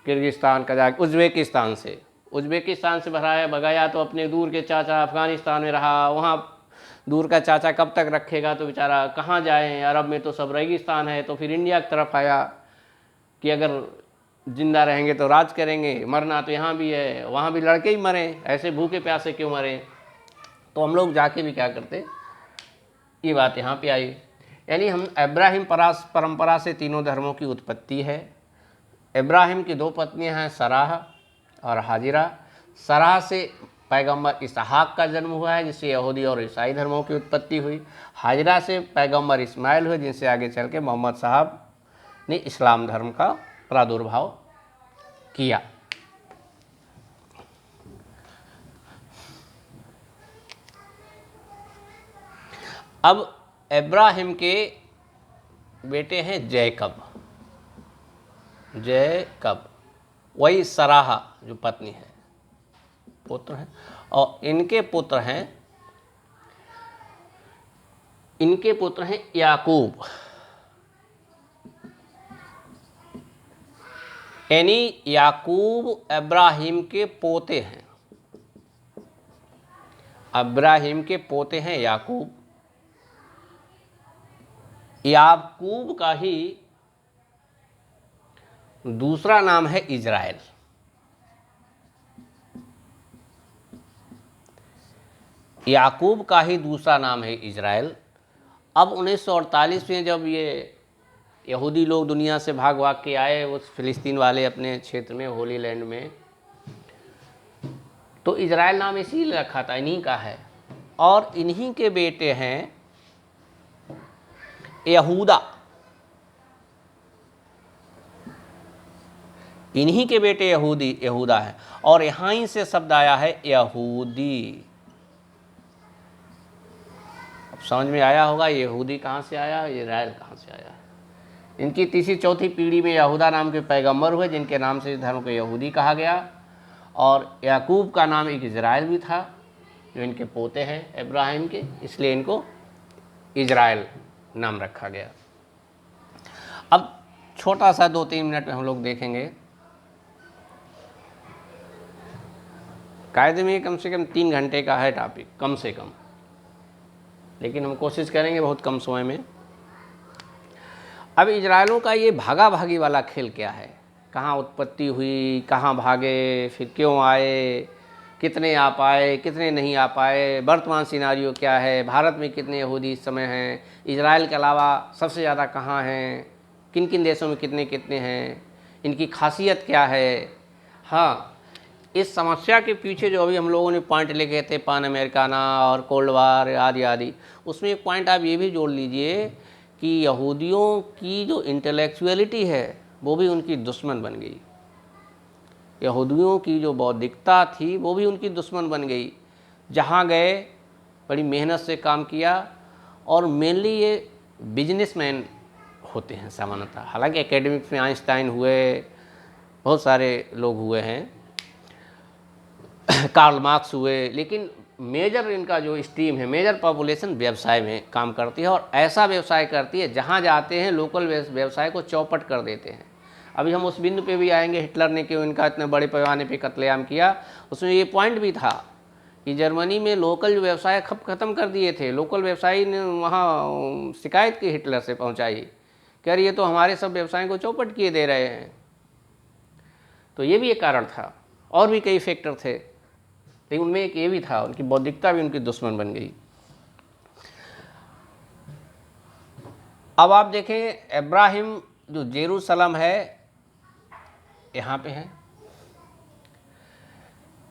किर्गिस्तान, कजाक, उज्बेकिस्तान से भगाया तो अपने दूर के चाचा अफ़गानिस्तान में रहा। वहाँ दूर का चाचा कब तक रखेगा, तो बेचारा कहाँ जाए, अरब में तो सब रेगिस्तान है। तो फिर इंडिया की तरफ आया कि अगर जिंदा रहेंगे तो राज करेंगे, मरना तो यहाँ भी है, वहाँ भी लड़के ही मरे, ऐसे भूखे प्यासे क्यों मरे। तो हम लोग जाके भी क्या करते, ये बात यहाँ पे आई। यानी हम इब्राहिम परंपरा से तीनों धर्मों की उत्पत्ति है। इब्राहिम की 2 पत्नियाँ हैं, सराह और हाजिरा। सराह से पैगंबर इसहाक का जन्म हुआ है, जिससे यहूदी और ईसाई धर्मों की उत्पत्ति हुई। हाजिरा से पैगंबर इस्माइल हुए, जिनसे आगे चल के मोहम्मद साहब ने इस्लाम धर्म का प्रादुर्भाव किया। अब इब्राहिम के बेटे हैं जैकब, वही सराह जो पत्नी है, पुत्र हैं। और इनके पुत्र हैं याकूब, यानी याकूब इब्राहिम के पोते हैं। इब्राहिम के पोते हैं याकूब। याकूब का ही दूसरा नाम है इजराइल। याकूब का ही दूसरा नाम है इजराइल। अब 1948 में जब ये यहूदी लोग दुनिया से भाग के आए, उस फिलिस्तीन वाले अपने क्षेत्र में, होली लैंड में, तो इजराइल नाम इसीलिए रखा था, इन्हीं का है। और इन्हीं के बेटे हैं यहूदा, इन्हीं के बेटे यहूदा है। और यहाँ ही से शब्द आया है यहूदी। अब समझ में आया होगा यहूदी कहाँ से आया, इजराइल कहाँ से आया। इनकी तीसरी चौथी पीढ़ी में यहूदा नाम के पैगंबर हुए, जिनके नाम से इस धर्म को यहूदी कहा गया। और याकूब का नाम एक इजराइल भी था, जो इनके पोते हैं इब्राहिम के, इसलिए इनको इजराइल नाम रखा गया। अब छोटा सा 2-3 मिनट में हम लोग देखेंगे, कायदे में कम से कम 3 घंटे का है टॉपिक, कम से कम, लेकिन हम कोशिश करेंगे बहुत कम समय में। अब इजराइलों का ये भागा भागी वाला खेल क्या है, कहाँ उत्पत्ति हुई, कहाँ भागे, फिर क्यों आए, कितने आ पाए, कितने नहीं आ पाए, वर्तमान सिनारियो क्या है, भारत में कितने यहूदी इस समय हैं, इजराइल के अलावा सबसे ज़्यादा कहाँ हैं, किन किन देशों में कितने कितने हैं, इनकी खासियत क्या है। हाँ, इस समस्या के पीछे जो अभी हम लोगों ने पॉइंट लिखे थे, पान अमेरिकाना और कोल्ड वार आदि आदि, उसमें एक पॉइंट आप ये भी जोड़ लीजिए कि यहूदियों की जो इंटेलेक्चुअलिटी है वो भी उनकी दुश्मन बन गई। यहूदियों की जो बौद्धिकता थी वो भी उनकी दुश्मन बन गई। जहाँ गए बड़ी मेहनत से काम किया, और मेनली ये बिजनेसमैन होते हैं सामान्यतः। हालांकि एकेडमिक्स में आइंस्टाइन हुए, बहुत सारे लोग हुए हैं, कार्ल मार्क्स हुए, लेकिन मेजर इनका जो स्ट्रीम है, मेजर पॉपुलेशन व्यवसाय में काम करती है, और ऐसा व्यवसाय करती है जहाँ जाते हैं लोकल व्यवसाय को चौपट कर देते हैं। अभी हम उस बिंदु पे भी आएंगे, हिटलर ने क्यों इनका इतने बड़े पैमाने पे कत्लेआम किया। उसमें ये पॉइंट भी था कि जर्मनी में लोकल जो व्यवसाय ख़त्म कर दिए थे। लोकल व्यवसायी ने वहाँ शिकायत की हिटलर से पहुँचाई, कह रही ये तो हमारे सब व्यवसायों को चौपट किए दे रहे हैं। तो ये भी एक कारण था, और भी कई फैक्टर थे, लेकिन उनमें एक ये भी था, उनकी बौद्धिकता भी उनकी दुश्मन बन गई। अब आप देखें, इब्राहिम जो जेरूसलम है यहाँ पे है,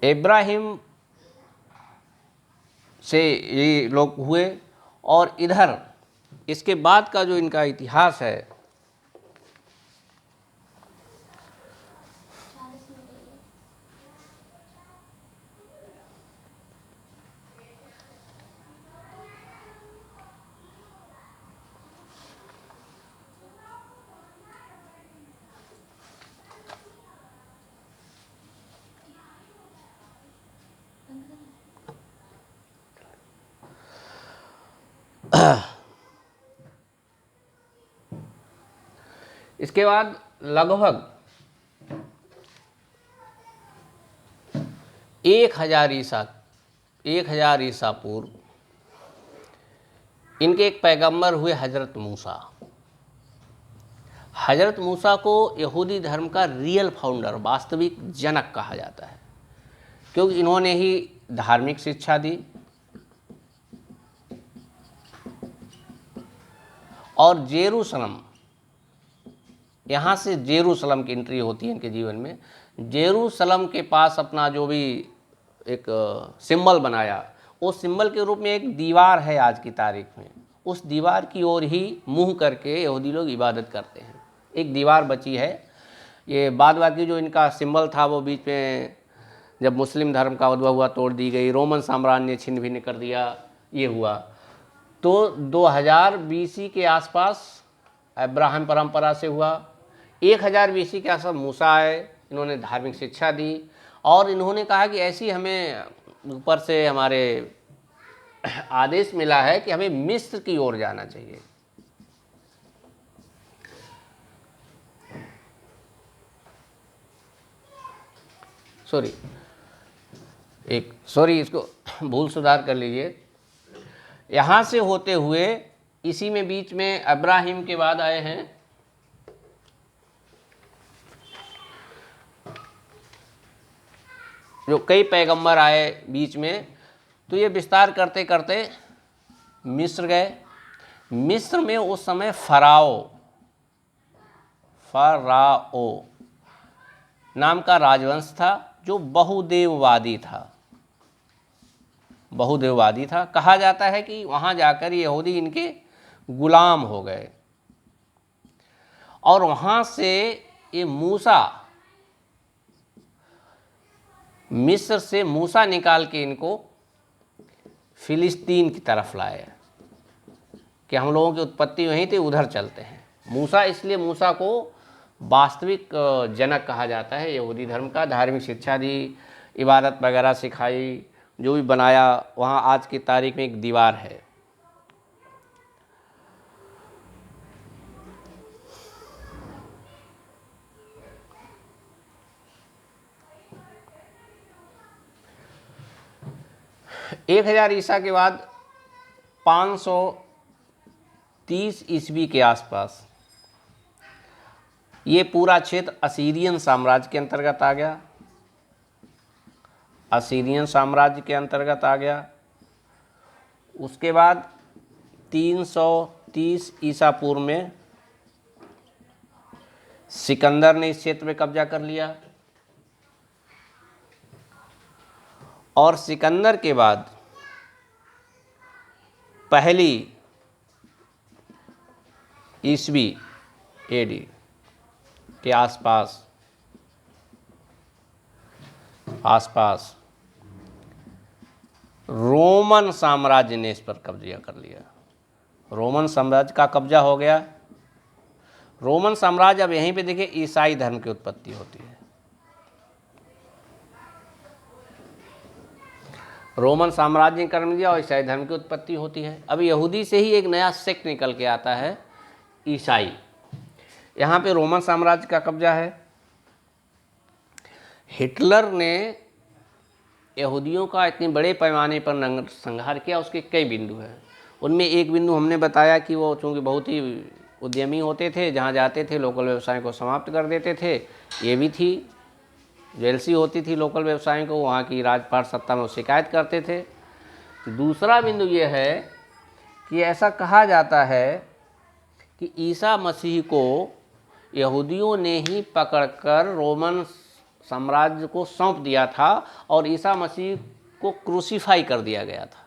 इब्राहिम से ये लोग हुए, और इधर इसके बाद का जो इनका इतिहास है, इसके बाद लगभग 1000 ईसा पूर्व इनके एक पैगंबर हुए हजरत मूसा। हजरत मूसा को यहूदी धर्म का रियल फाउंडर, वास्तविक जनक कहा जाता है, क्योंकि इन्होंने ही धार्मिक शिक्षा दी, और जेरूसलम, यहाँ से जेरूसलम की एंट्री होती है इनके जीवन में। जेरूसलम के पास अपना जो भी एक सिंबल बनाया, उस सिंबल के रूप में एक दीवार है आज की तारीख में, उस दीवार की ओर ही मुंह करके यहूदी लोग इबादत करते हैं। एक दीवार बची है। ये बाद बाकी जो इनका सिंबल था वो बीच में जब मुस्लिम धर्म का उद्भव हुआ तोड़ दी गई, रोमन साम्राज्य ने छिन्न भिन्न कर दिया, ये हुआ। तो 2000 बीसी के आसपास अब्राहम परंपरा से हुआ। 1000 बीसी के आसपास मूसा आए, इन्होंने धार्मिक शिक्षा दी, और इन्होंने कहा कि ऐसी हमें ऊपर से हमारे आदेश मिला है कि हमें मिस्र की ओर जाना चाहिए। इसको भूल सुधार कर लीजिए। यहाँ से होते हुए इसी में बीच में अब्राहिम के बाद आए हैं जो कई पैगंबर आए बीच में। तो ये विस्तार करते करते मिस्र गए। मिस्र में उस समय फराओ नाम का राजवंश था जो बहुदेववादी था। कहा जाता है कि वहाँ जाकर यहूदी इनके गुलाम हो गए, और वहाँ से ये मिस्र से मूसा निकाल के इनको फिलिस्तीन की तरफ लाए कि हम लोगों की उत्पत्ति वहीं थी, उधर चलते हैं। मूसा को वास्तविक जनक कहा जाता है यहूदी धर्म का। धार्मिक शिक्षा दी, इबादत वगैरह सिखाई, जो भी बनाया। वहाँ आज की तारीख में एक दीवार है। एक 1000 ईसा के बाद 530 ईस्वी के आसपास ये पूरा क्षेत्र असीरियन साम्राज्य के अंतर्गत आ गया, असीरियन साम्राज्य के अंतर्गत आ गया। उसके बाद 330 ईसा पूर्व में सिकंदर ने इस क्षेत्र में कब्जा कर लिया, और सिकंदर के बाद पहली ईस्वी एडी के आसपास रोमन साम्राज्य ने इस पर कब्जा कर लिया। रोमन साम्राज्य का कब्जा हो गया। रोमन साम्राज्य, अब यहीं पे देखिए ईसाई धर्म की उत्पत्ति होती है। रोमन साम्राज्य ने कर्म लिया और ईसाई धर्म की उत्पत्ति होती है। अब यहूदी से ही एक नया सेक्ट निकल के आता है, ईसाई। यहाँ पे रोमन साम्राज्य का कब्जा है। हिटलर ने यहूदियों का इतने बड़े पैमाने पर नरसंहार किया, उसके कई बिंदु हैं। उनमें एक बिंदु हमने बताया कि वो चूँकि बहुत ही उद्यमी होते थे, जहाँ जाते थे लोकल व्यवसाय को समाप्त कर देते थे। ये भी थी, जेलसी होती थी लोकल व्यवसायों को, वहाँ की राजपाट सत्ता में शिकायत करते थे। दूसरा बिंदु ये है कि ऐसा कहा जाता है कि ईसा मसीह को यहूदियों ने ही पकड़कर रोमन साम्राज्य को सौंप दिया था और ईसा मसीह को क्रूसीफाई कर दिया गया था।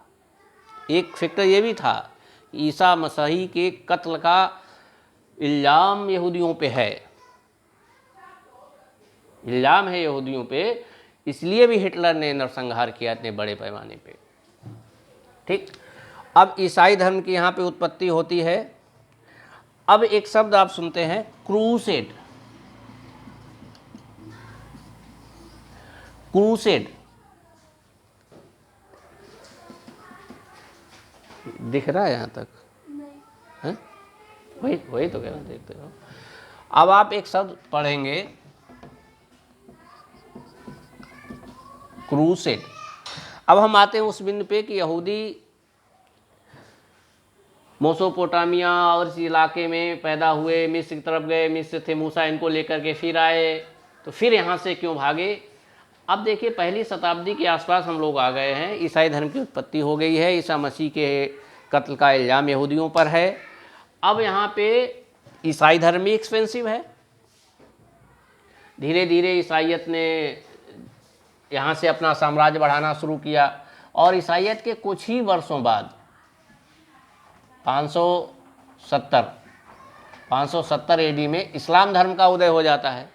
एक फैक्टर ये भी था, ईसा मसीह के कत्ल का इल्ज़ाम यहूदियों पे है, इल्ज़ाम है यहूदियों पे, इसलिए भी हिटलर ने नरसंहार किया इतने बड़े पैमाने पे। ठीक, अब ईसाई धर्म की यहाँ पे उत्पत्ति होती है। अब एक शब्द आप सुनते हैं, क्रूसेड। क्रूसेड दिख रहा है यहाँ तक? नहीं। वही तो कह रहा, देखते हो। अब आप एक शब्द पढ़ेंगे, क्रूसेड। अब हम आते हैं उस बिंदु पे कि यहूदी मेसोपोटामिया और इस इलाके में पैदा हुए, मिस्र की तरफ गए, मिस्र थे मूसा इनको लेकर के फिर आए, तो फिर यहाँ से क्यों भागे? अब देखिए पहली शताब्दी के आसपास हम लोग आ गए हैं, ईसाई धर्म की उत्पत्ति हो गई है, ईसा मसीह के कत्ल का इल्ज़ाम यहूदियों पर है। अब यहाँ पे ईसाई धर्म भी एक्सपेंसिव है। धीरे धीरे ईसाइयत ने यहाँ से अपना साम्राज्य बढ़ाना शुरू किया, और ईसाइयत के कुछ ही वर्षों बाद 570 एडी में इस्लाम धर्म का उदय हो जाता है।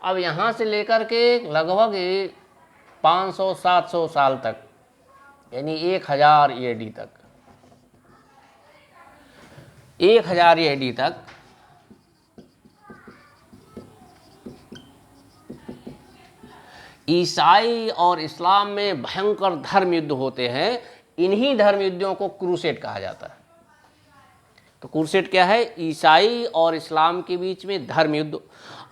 अब यहाँ से लेकर के लगभग 500-700 साल तक, यानी 1000 एडी तक, 1000 एडी तक ईसाई और इस्लाम में भयंकर धर्म युद्ध होते हैं। इन्हीं धर्म युद्धों को क्रूसेड कहा जाता है। तो क्रूसेड क्या है? ईसाई और इस्लाम के बीच में धर्म युद्ध,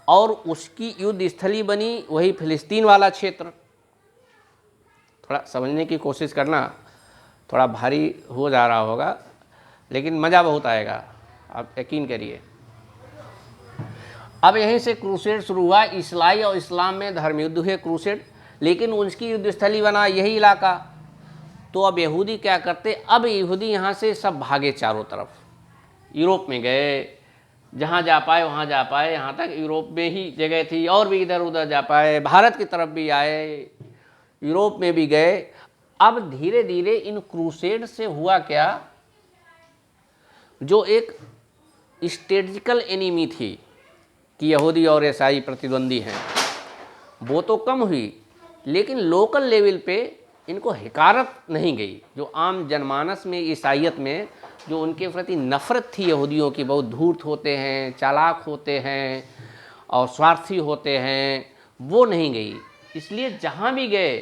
और उसकी युद्ध स्थली बनी वही फिलिस्तीन वाला क्षेत्र। थोड़ा समझने की कोशिश करना, थोड़ा भारी हो जा रहा होगा, लेकिन मज़ा बहुत आएगा, आप यकीन करिए। अब यहीं से क्रूसेड शुरू हुआ। ईसाई और इस्लाम में धर्म युद्ध हुए, क्रूसेड, लेकिन उसकी युद्ध स्थली बना यही इलाका। तो अब यहूदी क्या करते? अब यहूदी यहाँ से सब भागे चारों तरफ, यूरोप में गए, जहाँ जा पाए वहाँ जा पाए। यहाँ तक यूरोप में ही जगह थी, और भी इधर उधर जा पाए, भारत की तरफ भी आए, यूरोप में भी गए। अब धीरे धीरे इन क्रूसेड से हुआ क्या, जो एक स्ट्रेटजिकल एनिमी थी कि यहूदी और ईसाई प्रतिद्वंदी हैं, वो तो कम हुई, लेकिन लोकल लेवल पे इनको हिकारत नहीं गई। जो आम जनमानस में ईसाइयत में जो उनके प्रति नफ़रत थी यहूदियों की, बहुत धूर्त होते हैं, चालाक होते हैं और स्वार्थी होते हैं, वो नहीं गई। इसलिए जहाँ भी गए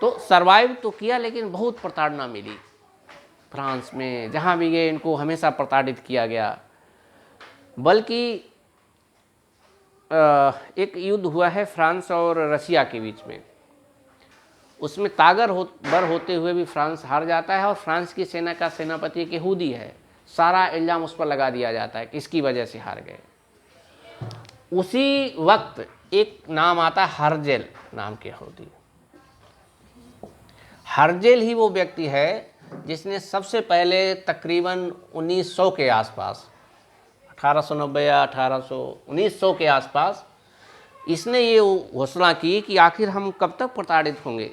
तो सरवाइव तो किया, लेकिन बहुत प्रताड़ना मिली। फ्रांस में जहाँ भी गए इनको हमेशा प्रताड़ित किया गया। बल्कि एक युद्ध हुआ है फ्रांस और रशिया के बीच में, उसमें तागर बर होते हुए भी फ्रांस हार जाता है, और फ्रांस की सेना का सेनापति एक यहूदी है। सारा इल्ज़ाम उस पर लगा दिया जाता है कि इसकी वजह से हार गए। उसी वक्त एक नाम आता है हर्जेल नाम के यहूदी। हर्जेल ही वो व्यक्ति है जिसने सबसे पहले तकरीबन 1900 के आसपास, 1890 या 1900 के आसपास इसने ये घोषणा की कि आखिर हम कब तक प्रताड़ित होंगे,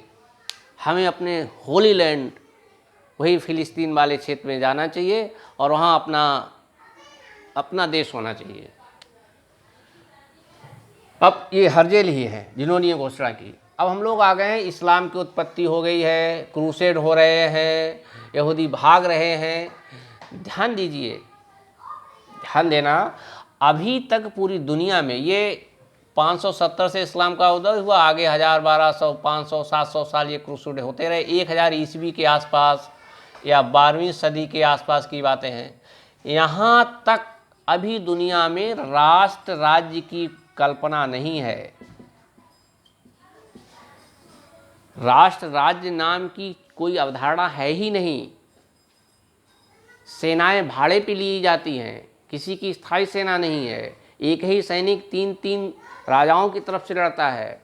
हमें अपने होली लैंड, वही फिलिस्तीन वाले क्षेत्र में जाना चाहिए और वहाँ अपना देश होना चाहिए। अब ये हर्जेल ही हैं जिन्होंने ये घोषणा की। अब हम लोग आ गए हैं, इस्लाम की उत्पत्ति हो गई है, क्रूसेड हो रहे हैं, यहूदी भाग रहे हैं। ध्यान दीजिए, ध्यान देना, अभी तक पूरी दुनिया में ये 570 से इस्लाम का उदय हुआ, आगे 1000, 1200, 500, 700 साल ये क्रूसेड होते रहे। 1000 ईस्वी के आसपास या 12वीं सदी के आसपास की बातें हैं। यहाँ तक अभी दुनिया में राष्ट्र राज्य की कल्पना नहीं है। राष्ट्र राज्य नाम की कोई अवधारणा है ही नहीं। सेनाएं भाड़े पे ली जाती हैं, किसी की स्थायी सेना नहीं है। एक ही सैनिक 3-3 राजाओं की तरफ से लड़ता है।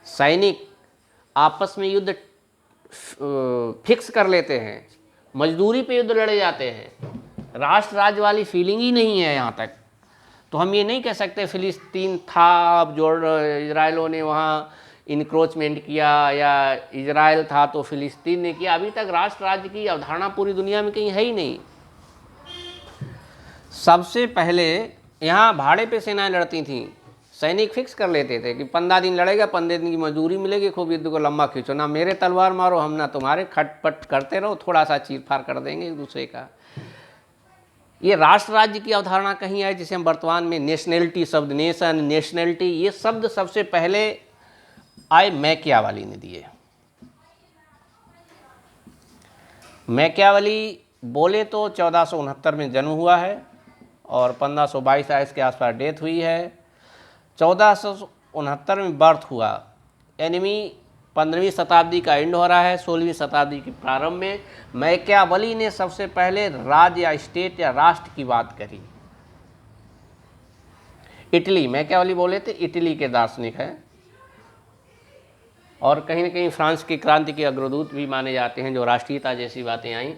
सैनिक आपस में युद्ध फिक्स कर लेते हैं, मजदूरी पे युद्ध लड़े जाते हैं। राष्ट्र राज्य वाली फीलिंग ही नहीं है यहाँ तक। तो हम ये नहीं कह सकते फिलिस्तीन था, अब जो इजराइलों ने वहाँ इनक्रोचमेंट किया, या इजराइल था तो फिलिस्तीन ने किया। अभी तक राष्ट्र राज्य की अवधारणा पूरी दुनिया में कहीं है ही नहीं। सबसे पहले यहाँ भाड़े पे सेनाएं लड़ती थीं, सैनिक फिक्स कर लेते थे कि 15 दिन लड़ेगा, 15 दिन की मजदूरी मिलेगी, खूब युद्ध को लंबा खींचो, ना मेरे तलवार मारो, हम ना तुम्हारे, खटपट करते रहो, थोड़ा सा चीर फाड़ कर देंगे एक दूसरे का। ये राष्ट्र राज्य की अवधारणा कहीं है जिसे हम वर्तमान में नेशनैलिटी शब्द, नेशन, नेशनैलिटी, ये शब्द सबसे पहले आए मैकियावली ने दिए। मैकियावली बोले तो 1469 में जन्म हुआ है और 1522 के आसपास डेथ हुई है। 1469 में बर्थ हुआ, यानी 15वीं शताब्दी का एंड हो रहा है, 16वीं शताब्दी के प्रारंभ में मैकियावली ने सबसे पहले राज्य या स्टेट या राष्ट्र की बात करी। इटली, मैकियावली बोले थे इटली के दार्शनिक हैं और कहीं न कहीं फ्रांस की क्रांति के अग्रदूत भी माने जाते हैं, जो राष्ट्रीयता जैसी बातें आई।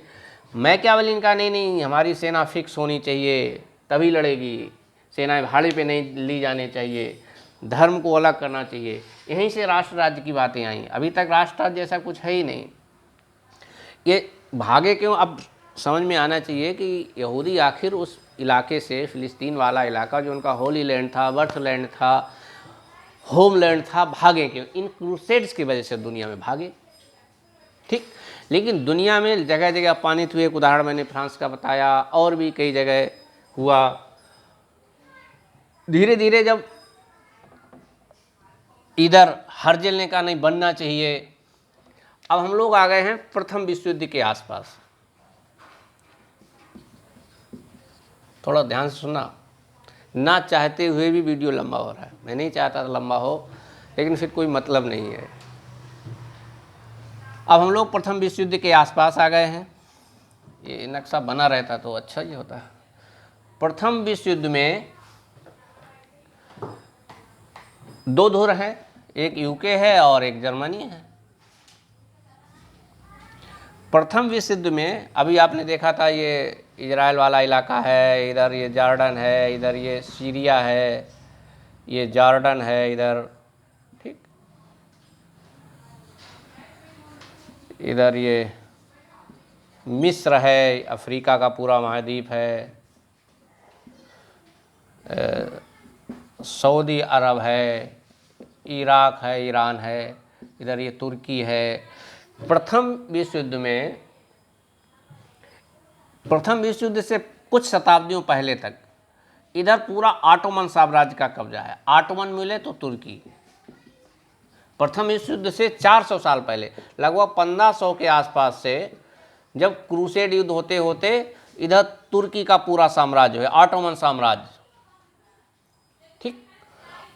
मैकियावली ने कहा नहीं, हमारी सेना फिक्स होनी चाहिए तभी लड़ेगी, सेनाएं भाड़े पे नहीं ली जानी चाहिए, धर्म को अलग करना चाहिए। यहीं से राष्ट्र राज्य की बातें आई। अभी तक राष्ट्र राज्य जैसा कुछ है ही नहीं। ये भागे क्यों, अब समझ में आना चाहिए कि यहूदी आखिर उस इलाके से, फिलिस्तीन वाला इलाका जो उनका होली लैंड था, बर्थ लैंड था, होम लैंड था, भागे क्यों? इन क्रूसेड्स की वजह से दुनिया में भागे। ठीक, लेकिन दुनिया में जगह जगह अपमानित हुए। एक उदाहरण मैंने फ्रांस का बताया, और भी कई जगह हुआ। धीरे धीरे जब इधर हर्जेल ने कहा नहीं बनना चाहिए, अब हम लोग आ गए हैं प्रथम विश्व युद्ध के आसपास। थोड़ा ध्यान से सुनना, ना चाहते हुए भी वीडियो लंबा हो रहा है। मैं नहीं चाहता था लंबा हो, लेकिन फिर कोई मतलब नहीं है। अब हम लोग प्रथम विश्व युद्ध के आसपास आ गए हैं। ये नक्शा बना रहता तो अच्छा ही होता है। प्रथम विश्व युद्ध में 2 धुर हैं, एक यूके है और एक जर्मनी है। प्रथम विश्व युद्ध में अभी आपने देखा था, ये इजराइल वाला इलाका है, इधर ये जॉर्डन है, इधर ये सीरिया है, ये जॉर्डन है इधर, ठीक, इधर ये मिस्र है, अफ्रीका का पूरा महाद्वीप है, सऊदी अरब है, इराक है, ईरान है, इधर ये तुर्की है। प्रथम विश्व युद्ध में, प्रथम विश्व युद्ध से कुछ शताब्दियों पहले तक इधर पूरा ऑटोमन साम्राज्य का कब्जा है। ऑटोमन मिले तो तुर्की। प्रथम विश्व युद्ध से 400 साल पहले, लगभग 1500 के आसपास से, जब क्रूसेड युद्ध होते होते इधर तुर्की का पूरा साम्राज्य है, ऑटोमन साम्राज्य। ठीक,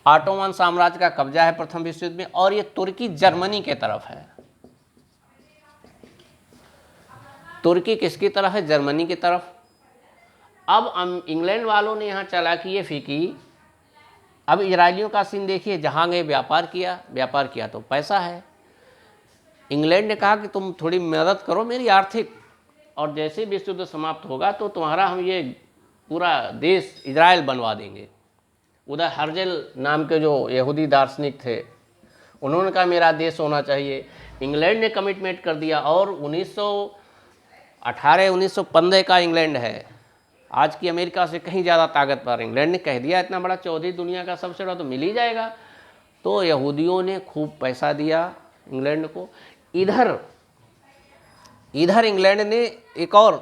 ऑटोमन साम्राज्य का कब्जा है प्रथम विश्व युद्ध में, और ये तुर्की जर्मनी के तरफ है। तुर्की किसकी तरफ है? जर्मनी की तरफ। अब इंग्लैंड वालों ने यहाँ चालाकी ये फीकी, अब इजरायलियों का सीन देखिए, जहाँ गए व्यापार किया तो पैसा है। इंग्लैंड ने कहा कि तुम थोड़ी मदद करो मेरी आर्थिक, और जैसे विश्व युद्ध समाप्त होगा तो तुम्हारा हम ये पूरा देश इजराइल बनवा देंगे। उधर हर्जल नाम के जो यहूदी दार्शनिक थे, उन्होंने कहा मेरा देश होना चाहिए। इंग्लैंड ने कमिटमेंट कर दिया, और 1915 का इंग्लैंड है, आज की अमेरिका से कहीं ज़्यादा ताकतवर। इंग्लैंड ने कह दिया इतना बड़ा चौधरी दुनिया का सबसे बड़ा तो मिल ही जाएगा। तो यहूदियों ने खूब पैसा दिया इंग्लैंड को। इधर इंग्लैंड ने एक और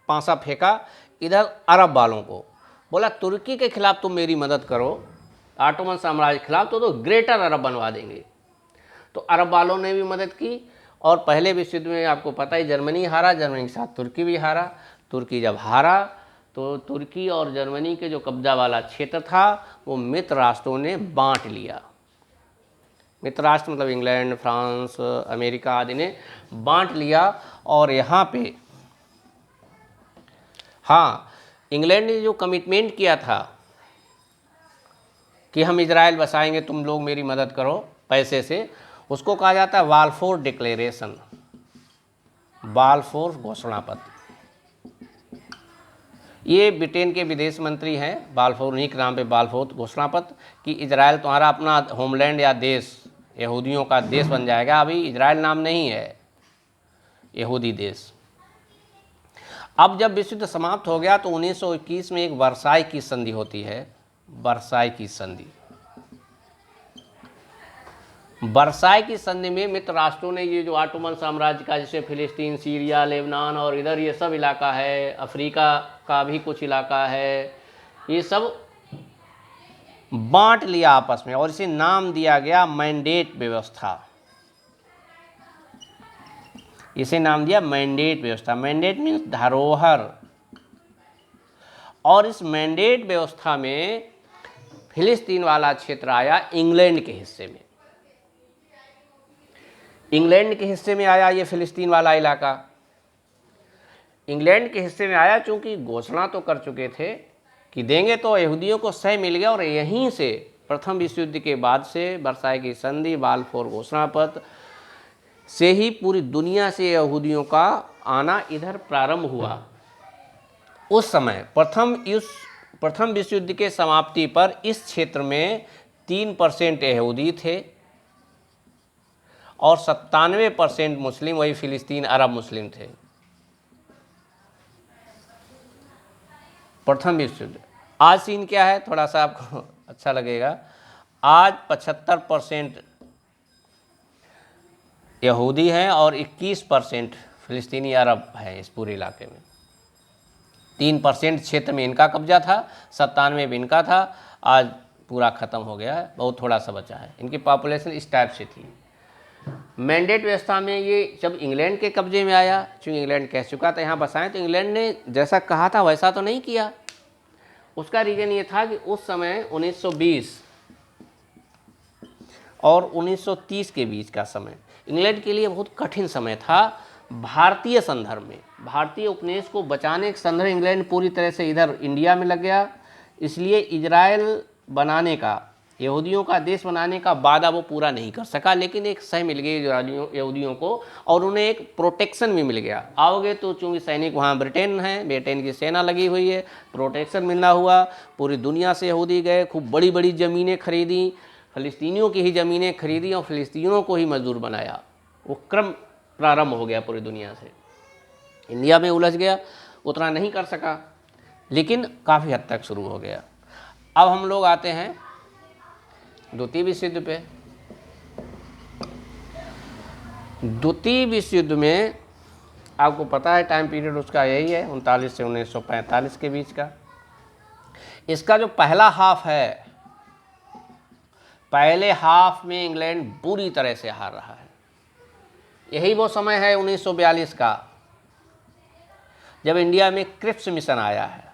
पांसा फेंका इधर अरब वालों को, बोला तुर्की के खिलाफ तुम मेरी मदद करो, ऑटोमन साम्राज्य के खिलाफ, तो ग्रेटर अरब बनवा देंगे। तो अरब वालों ने भी मदद की, और पहले विश्व युद्ध में आपको पता ही जर्मनी हारा, जर्मनी के साथ तुर्की भी हारा। तुर्की जब हारा तो तुर्की और जर्मनी के जो कब्जा वाला क्षेत्र था वो मित्र राष्ट्रों ने बांट लिया। मित्र राष्ट्र मतलब इंग्लैंड, फ्रांस, अमेरिका आदि ने बांट लिया। और यहाँ पे हाँ, इंग्लैंड ने जो कमिटमेंट किया था कि हम इजराइल बसाएंगे, तुम लोग मेरी मदद करो पैसे से, उसको कहा जाता है बाल्फोर डिक्लेरेशन, बाल्फोर घोषणा पत्र। ये ब्रिटेन के विदेश मंत्री हैं बाल्फोर, उन्हीं के नाम पे बाल्फोर घोषणा पत्र, कि इजराइल तुम्हारा अपना होमलैंड या देश, यहूदियों का देश बन जाएगा। अभी इजराइल नाम नहीं है, यहूदी देश। अब जब विश्व युद्ध समाप्त हो गया तो 1921 में एक वर्साई की संधि होती है, वर्साई की संधि। वर्साई की संधि में मित्र राष्ट्रों ने ये जो ऑटोमन साम्राज्य का, जैसे फिलिस्तीन, सीरिया, लेबनान और इधर ये सब इलाका है, अफ्रीका का भी कुछ इलाका है, ये सब बांट लिया आपस में, और इसे नाम दिया गया मैंडेट व्यवस्था। इसे नाम दिया मैंडेट व्यवस्था। मैंडेट मीन्स धरोहर। और इस मैंडेट व्यवस्था में फिलिस्तीन वाला क्षेत्र आया इंग्लैंड के हिस्से में। इंग्लैंड के हिस्से में आया ये फिलिस्तीन वाला इलाका, इंग्लैंड के हिस्से में आया, चूंकि घोषणा तो कर चुके थे कि देंगे, तो यहूदियों को सह मिल गया। और यहीं से प्रथम विश्व युद्ध के बाद से वर्साई की संधि, बाल्फोर घोषणा पत्र से ही पूरी दुनिया से यहूदियों का आना इधर प्रारंभ हुआ। उस समय प्रथम विश्व युद्ध के समाप्ति पर इस क्षेत्र में 3% यहूदी थे और 97% मुस्लिम, वही फिलिस्तीन अरब मुस्लिम थे। प्रथम विश्व युद्ध। आज सीन क्या है, थोड़ा सा आपको अच्छा लगेगा। आज 75% यहूदी हैं और 21% फिलिस्तीनी अरब हैं इस पूरे इलाके में। 3% क्षेत्र में इनका कब्जा था, 97 में इनका था। आज पूरा ख़त्म हो गया है, बहुत थोड़ा सा बचा है। इनकी पॉपुलेशन इस टाइप से थी। मैंडेट व्यवस्था में ये जब इंग्लैंड के कब्जे में आया, चूँकि इंग्लैंड कह चुका था यहाँ बसाएं, तो इंग्लैंड ने जैसा कहा था वैसा तो नहीं किया। उसका रीज़न ये था कि उस समय 1920 और 1930 के बीच का समय इंग्लैंड के लिए बहुत कठिन समय था। भारतीय संदर्भ में, भारतीय उपनिवेश को बचाने के संदर्भ में इंग्लैंड पूरी तरह से इधर इंडिया में लग गया। इसलिए इजराइल बनाने का, यहूदियों का देश बनाने का वादा वो पूरा नहीं कर सका, लेकिन एक सह मिल गई यहूदियों को, और उन्हें एक प्रोटेक्शन भी मिल गया। आओगे तो चूँकि सैनिक वहाँ ब्रिटेन है, ब्रिटेन की सेना लगी हुई है, प्रोटेक्शन मिलना हुआ। पूरी दुनिया से यहूदी गए, खूब बड़ी बड़ी ज़मीनें खरीदी, फ़लस्तीनियों की ही ज़मीनें खरीदी और फ़लस्तीनियों को ही मजदूर बनाया। वो क्रम प्रारंभ हो गया पूरी दुनिया से। इंडिया में उलझ गया, उतना नहीं कर सका, लेकिन काफ़ी हद तक शुरू हो गया। अब हम लोग आते हैं द्वितीय विश्व युद्ध पे। द्वितीय विश्व युद्ध में आपको पता है टाइम पीरियड उसका यही है, 39 से 1945 के बीच का। इसका जो पहला हाफ है, पहले हाफ में इंग्लैंड बुरी तरह से हार रहा है। यही वो समय है 1942 का, जब इंडिया में क्रिप्स मिशन आया है।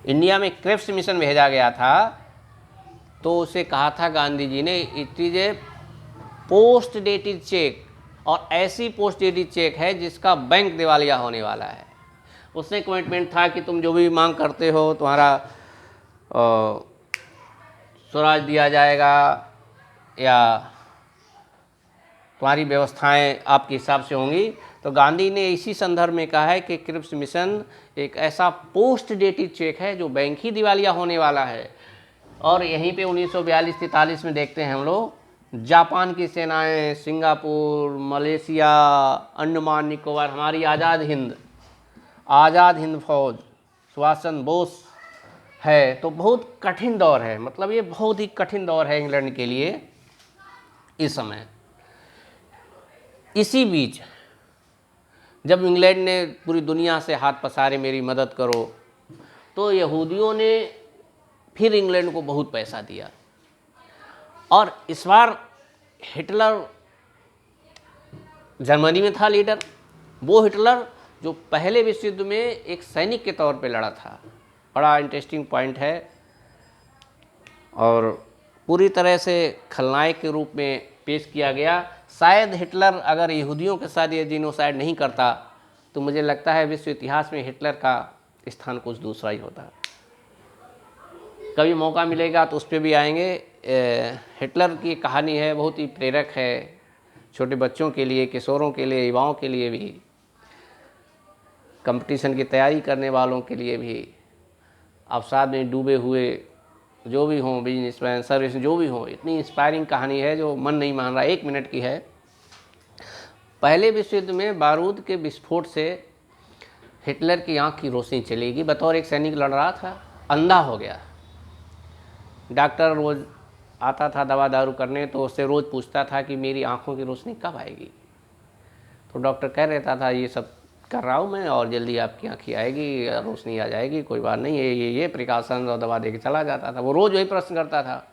इंडिया में क्रिप्स मिशन भेजा गया था, तो उसे कहा था गांधी जी ने, it is a post dated cheque और ऐसी पोस्ट डेटेड चेक है जिसका बैंक दिवालिया होने वाला है। उसने कमिटमेंट था कि तुम जो भी मांग करते हो तुम्हारा स्वराज दिया जाएगा या तुम्हारी व्यवस्थाएं आपके हिसाब से होंगी। तो गांधी ने इसी संदर्भ में कहा है कि क्रिप्स मिशन एक ऐसा पोस्ट डेटेड चेक है जो बैंक ही दिवालिया होने वाला है। और यहीं पे 1942-43 में देखते हैं हम लोग, जापान की सेनाएं, सिंगापुर, मलेशिया, अंडमान निकोबार, हमारी आज़ाद हिंद फौज, सुभाष चंद्र बोस है। तो बहुत कठिन दौर है, मतलब ये बहुत ही कठिन दौर है इंग्लैंड के लिए इस समय। इसी बीच जब इंग्लैंड ने पूरी दुनिया से हाथ पसारे मेरी मदद करो, तो यहूदियों ने फिर इंग्लैंड को बहुत पैसा दिया। और इस बार हिटलर जर्मनी में था लीडर, वो हिटलर जो पहले विश्व युद्ध में एक सैनिक के तौर पे लड़ा था। बड़ा इंटरेस्टिंग पॉइंट है और पूरी तरह से खलनायक के रूप में पेश किया गया। शायद हिटलर अगर यहूदियों के साथ ये जीनोसाइड नहीं करता तो मुझे लगता है विश्व इतिहास में हिटलर का स्थान कुछ दूसरा ही होता। कभी मौका मिलेगा तो उस पर भी आएंगे। हिटलर की कहानी है, बहुत ही प्रेरक है, छोटे बच्चों के लिए, किशोरों के लिए, युवाओं के लिए भी, कंपटीशन की तैयारी करने वालों के लिए भी, अवसाद में डूबे हुए जो भी हों, बिजनेसमैन, सर्विस जो भी हों, इतनी इंस्पायरिंग कहानी है जो मन नहीं मान रहा। 1 मिनट की है। पहले विश्व युद्ध में बारूद के विस्फोट से हिटलर की आंख की रोशनी चली गई। बतौर एक सैनिक लड़ रहा था, अंधा हो गया। डॉक्टर रोज़ आता था दवा दारू करने, तो उससे रोज़ पूछता था कि मेरी आंखों की रोशनी कब आएगी। तो डॉक्टर कह रहता था ये सब कर रहा हूँ मैं और जल्दी आपकी आँखें आएगी, रोशनी आ जाएगी, कोई बात नहीं है, ये प्रिकॉशन और दवा दे के चला जाता था। वो रोज़ वही प्रश्न करता था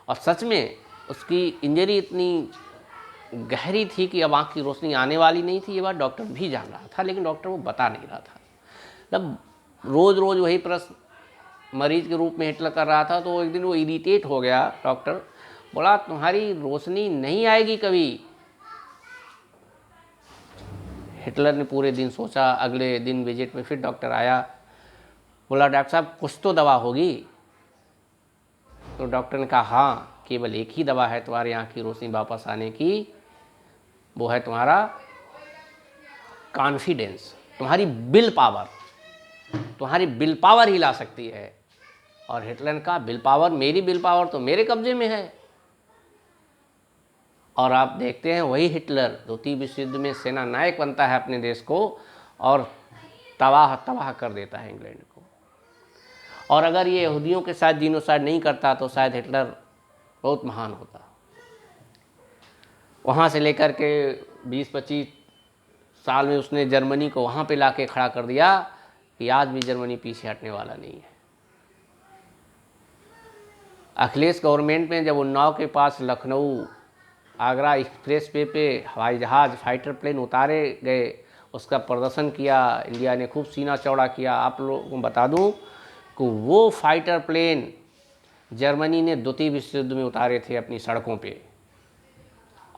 और सच में उसकी इंजरी इतनी गहरी थी कि अब आँख की रोशनी आने वाली नहीं थी। ये बात डॉक्टर भी जान रहा था, लेकिन डॉक्टर वो बता नहीं रहा था। तब रोज़ रोज़ वही प्रश्न मरीज के रूप में हिटलर कर रहा था। तो एक दिन वो इरिटेट हो गया। डॉक्टर बोला तुम्हारी रोशनी नहीं आएगी कभी। हिटलर ने पूरे दिन सोचा। अगले दिन विजिट में फिर डॉक्टर आया, बोला डॉक्टर साहब कुछ तो दवा होगी। तो डॉक्टर ने कहा हाँ, केवल एक ही दवा है तुम्हारी आँख की रोशनी वापस आने की, वो है तुम्हारा कॉन्फिडेंस, तुम्हारी विल पावर। तुम्हारी विल पावर ही ला सकती है। और हिटलर का विल पावर, मेरी विल पावर तो मेरे कब्जे में है। और आप देखते हैं वही हिटलर द्वितीय विश्व युद्ध में सेना नायक बनता है अपने देश को और तबाह कर देता है इंग्लैंड को। और अगर ये यहूदियों के साथ जीनोसाइड नहीं करता तो शायद हिटलर बहुत महान होता। वहाँ से लेकर के 20-25 साल में उसने जर्मनी को वहाँ पे लाके खड़ा कर दिया कि आज भी जर्मनी पीछे हटने वाला नहीं है। अखिलेश गवर्नमेंट में जब उन्नाव के पास लखनऊ आगरा एक्सप्रेस वे पे हवाई जहाज़, फाइटर प्लेन उतारे गए, उसका प्रदर्शन किया, इंडिया ने खूब सीना चौड़ा किया। आप लोगों को बता दूं कि वो फाइटर प्लेन जर्मनी ने द्वितीय विश्व युद्ध में उतारे थे अपनी सड़कों पे।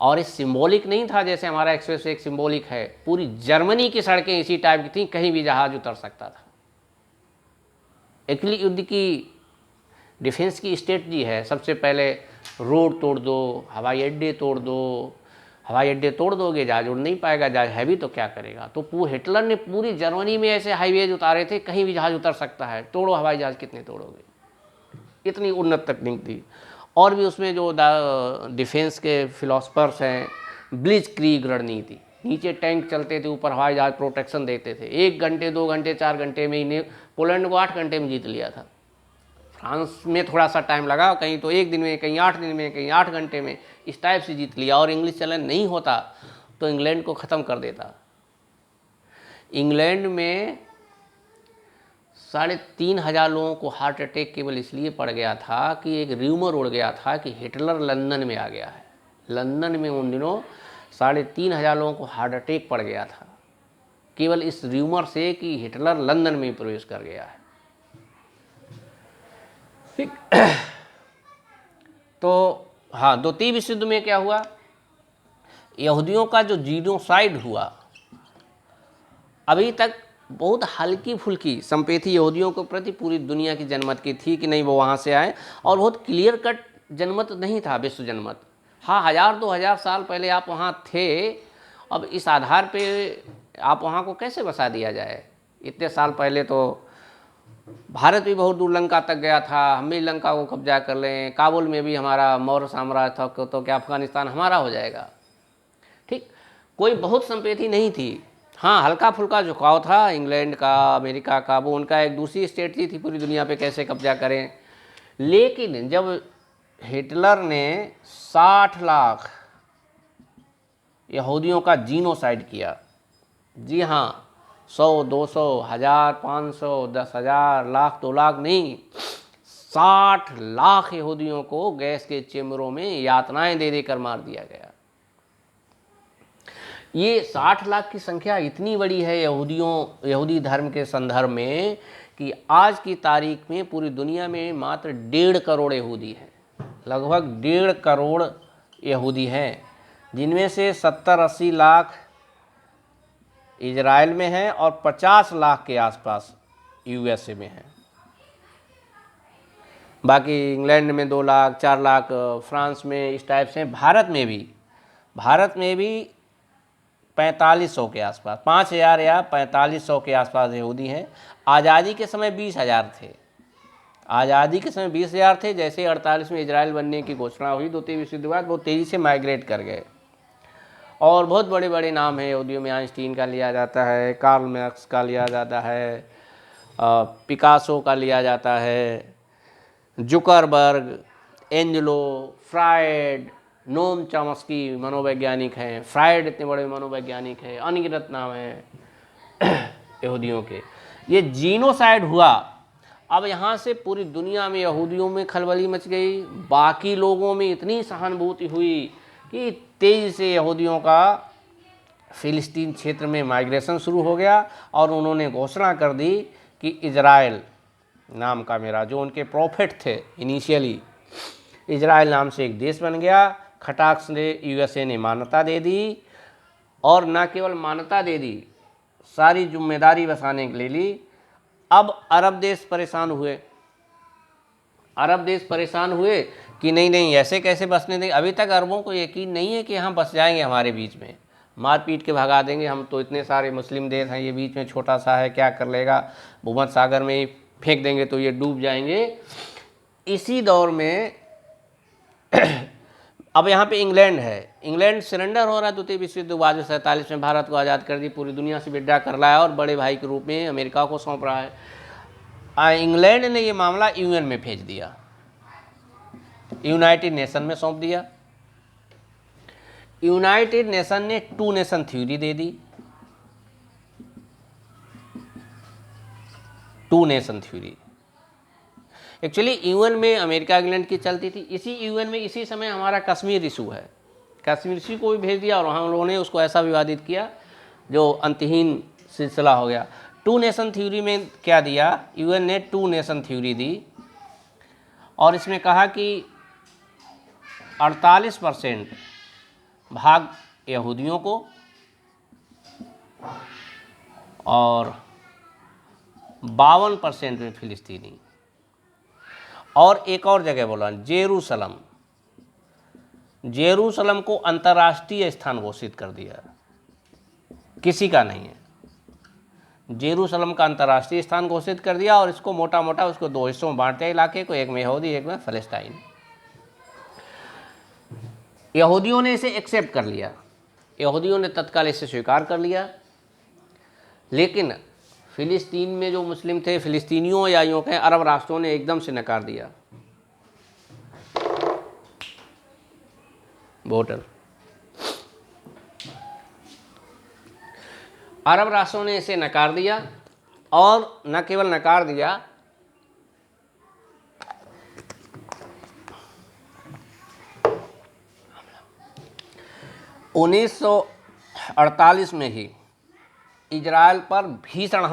और ये सिंबॉलिक नहीं था जैसे हमारा एक्सप्रेस एक सिंबॉलिक है, पूरी जर्मनी की सड़कें इसी टाइप की थी, कहीं भी जहाज उतर सकता था। अगली युद्ध की डिफेंस की स्ट्रेटजी है, सबसे पहले रोड तोड़ दो, हवाई अड्डे तोड़ दो। हवाई अड्डे तोड़ दोगे जहाज उड़ नहीं पाएगा, जहाज हैवी तो क्या करेगा। तो हिटलर ने पूरी जर्मनी में ऐसे हाईवेज उतारे थे, कहीं भी जहाज उतर सकता है, तोड़ो हवाई जहाज, कितने तोड़ोगे। इतनी उन्नत तकनीक थी। और भी उसमें जो डिफेंस के फिलोसफर्स हैं, ब्लिट्ज क्रीग रणनीति, नीचे टैंक चलते थे, ऊपर हवाई जहाज प्रोटेक्शन देते थे। 1 घंटे 2 घंटे 4 घंटे में ही पोलैंड को 8 घंटे में जीत लिया था। फ्रांस में थोड़ा सा टाइम लगा, कहीं तो 1 दिन में, कहीं 8 दिन में, कहीं 8 घंटे में, इस टाइप से जीत लिया। और इंग्लिश चलन नहीं होता तो इंग्लैंड को ख़त्म कर देता। इंग्लैंड में 3,500 लोगों को हार्ट अटैक केवल इसलिए पड़ गया था कि एक र्यूमर उड़ गया था कि हिटलर लंदन में आ गया है। लंदन में उन दिनों 3,500 लोगों को हार्ट अटैक पड़ गया था, केवल इस र्यूमर से कि हिटलर लंदन में प्रवेश कर गया है। ठीक। तो हाँ, द्वितीय विश्व युद्ध में क्या हुआ, यहूदियों का जो जीनोसाइड हुआ, अभी तक बहुत हल्की फुल्की संपेथी यहूदियों के प्रति पूरी दुनिया की जनमत की थी कि नहीं वो वहाँ से आए, और बहुत क्लियर कट जनमत नहीं था, विश्व जनमत। हाँ, 1000-2000 साल पहले आप वहाँ थे, अब इस आधार पे आप वहाँ को कैसे बसा दिया जाए? इतने साल पहले तो भारत भी बहुत दूर लंका तक गया था, हम भी लंका को कब्जा कर लें, काबुल में भी हमारा मौर्य साम्राज्य था, तो क्या अफगानिस्तान हमारा हो जाएगा? ठीक, कोई बहुत संपेथी नहीं थी। हाँ, हल्का फुल्का झुकाव था इंग्लैंड का, अमेरिका का, वो उनका एक दूसरी स्ट्रेटजी थी पूरी दुनिया पे कैसे कब्जा करें। लेकिन जब हिटलर ने 60 लाख यहूदियों का जीनोसाइड किया, जी हाँ, 100, 200, 1000, 500, 10,000, लाख, 2 लाख नहीं, 60 लाख यहूदियों को गैस के चेम्बरों में यातनाएं दे देकर मार दिया गया। ये 60 लाख की संख्या इतनी बड़ी है यहूदी धर्म के संदर्भ में कि आज की तारीख में पूरी दुनिया में मात्र 1.5 करोड़ यहूदी हैं, लगभग 1.5 करोड़ यहूदी हैं, जिनमें से 70-80 लाख इजराइल में हैं और 50 लाख के आसपास यूएसए में हैं। बाकी इंग्लैंड में 2 लाख, 4 लाख, फ्रांस में इस टाइप से। भारत में भी 4500 के आसपास, 5000 या 4500 के आसपास यहूदी हैं। आज़ादी के समय 20,000 थे, आज़ादी के समय 20,000 थे। जैसे 48 में इजराइल बनने की घोषणा हुई, 2 विश्व युद्ध बाद, वो तेज़ी से माइग्रेट कर गए। और बहुत बड़े बड़े नाम हैं यहूदियों में, आइंस्टीन का लिया जाता है, कार्ल मार्क्स का लिया जाता है, पिकासो का लिया जाता है, Zuckerberg, Angelo, Freud, Noam Chomsky मनोवैज्ञानिक हैं। फ्रायड इतने बड़े मनोवैज्ञानिक हैं, अनगिनत नाम हैं यहूदियों के। ये जीनोसाइड हुआ, अब यहाँ से पूरी दुनिया में यहूदियों में खलबली मच गई, बाकी लोगों में इतनी सहानुभूति हुई कि तेज़ी से यहूदियों का फ़िलिस्तीन क्षेत्र में माइग्रेशन शुरू हो गया, और उन्होंने घोषणा कर दी कि इजराइल नाम का, मेरा जो उनके प्रॉफिट थे इनिशियली, इजराइल नाम से एक देश बन गया। खटाक से यूएसए ने मान्यता दे दी, और न केवल मान्यता दे दी, सारी जिम्मेदारी बसाने के लिए ली। अब अरब देश परेशान हुए कि नहीं ऐसे कैसे बसने देंगे। अभी तक अरबों को यकीन नहीं है कि हम बस जाएंगे, हमारे बीच में मार पीट के भगा देंगे, हम तो इतने सारे मुस्लिम देश हैं, ये बीच में छोटा सा है, क्या कर लेगा, भूमध्य सागर में ही फेंक देंगे तो ये डूब जाएंगे। इसी दौर में अब यहाँ पे इंग्लैंड है, इंग्लैंड सरेंडर हो रहा है 2 विश्व युद्ध बाद। 47 में भारत को आज़ाद कर दी, पूरी दुनिया से विड्रा कर लाया और बड़े भाई के रूप में अमेरिका को सौंप रहा है। इंग्लैंड ने ये मामला यूएन में भेज दिया, यूनाइटेड नेशन में सौंप दिया। यूनाइटेड नेशन ने 2 नेशन थ्योरी दे दी, 2 नेशन थ्योरी। एक्चुअली यूएन में अमेरिका इंग्लैंड की चलती थी, इसी यूएन में इसी समय हमारा कश्मीर इशू है, कश्मीर इशू को भी भेज दिया, और हम लोगों ने उसको ऐसा विवादित किया जो अंतहीन सिलसिला हो गया। 2 नेशन थ्योरी में क्या दिया, यूएन ने 2 नेशन थ्योरी दी, और इसमें कहा कि 48% भाग यहूदियों को और 52% में फिलिस्तीनी। और एक और जगह बोला, जेरूसलम को अंतर्राष्ट्रीय स्थान घोषित कर दिया, किसी का नहीं है, जेरूसलम का अंतर्राष्ट्रीय स्थान घोषित कर दिया, और इसको मोटा मोटा उसको 2 हिस्सों में बांट दिया इलाके को, एक में यहूदी, एक में फ़लस्तीन। यहूदियों ने इसे एक्सेप्ट कर लिया, यहूदियों ने तत्काल इसे स्वीकार कर लिया। लेकिन फ़िलिस्तीन में जो मुस्लिम थे, फ़िलिस्तीनियों या यूँ कहें अरब राष्ट्रों ने एकदम से नकार दिया। वोटर अरब राष्ट्रों ने इसे नकार दिया, और न केवल नकार दिया, उन्नीस 1948 में ही इजराइल पर भीषण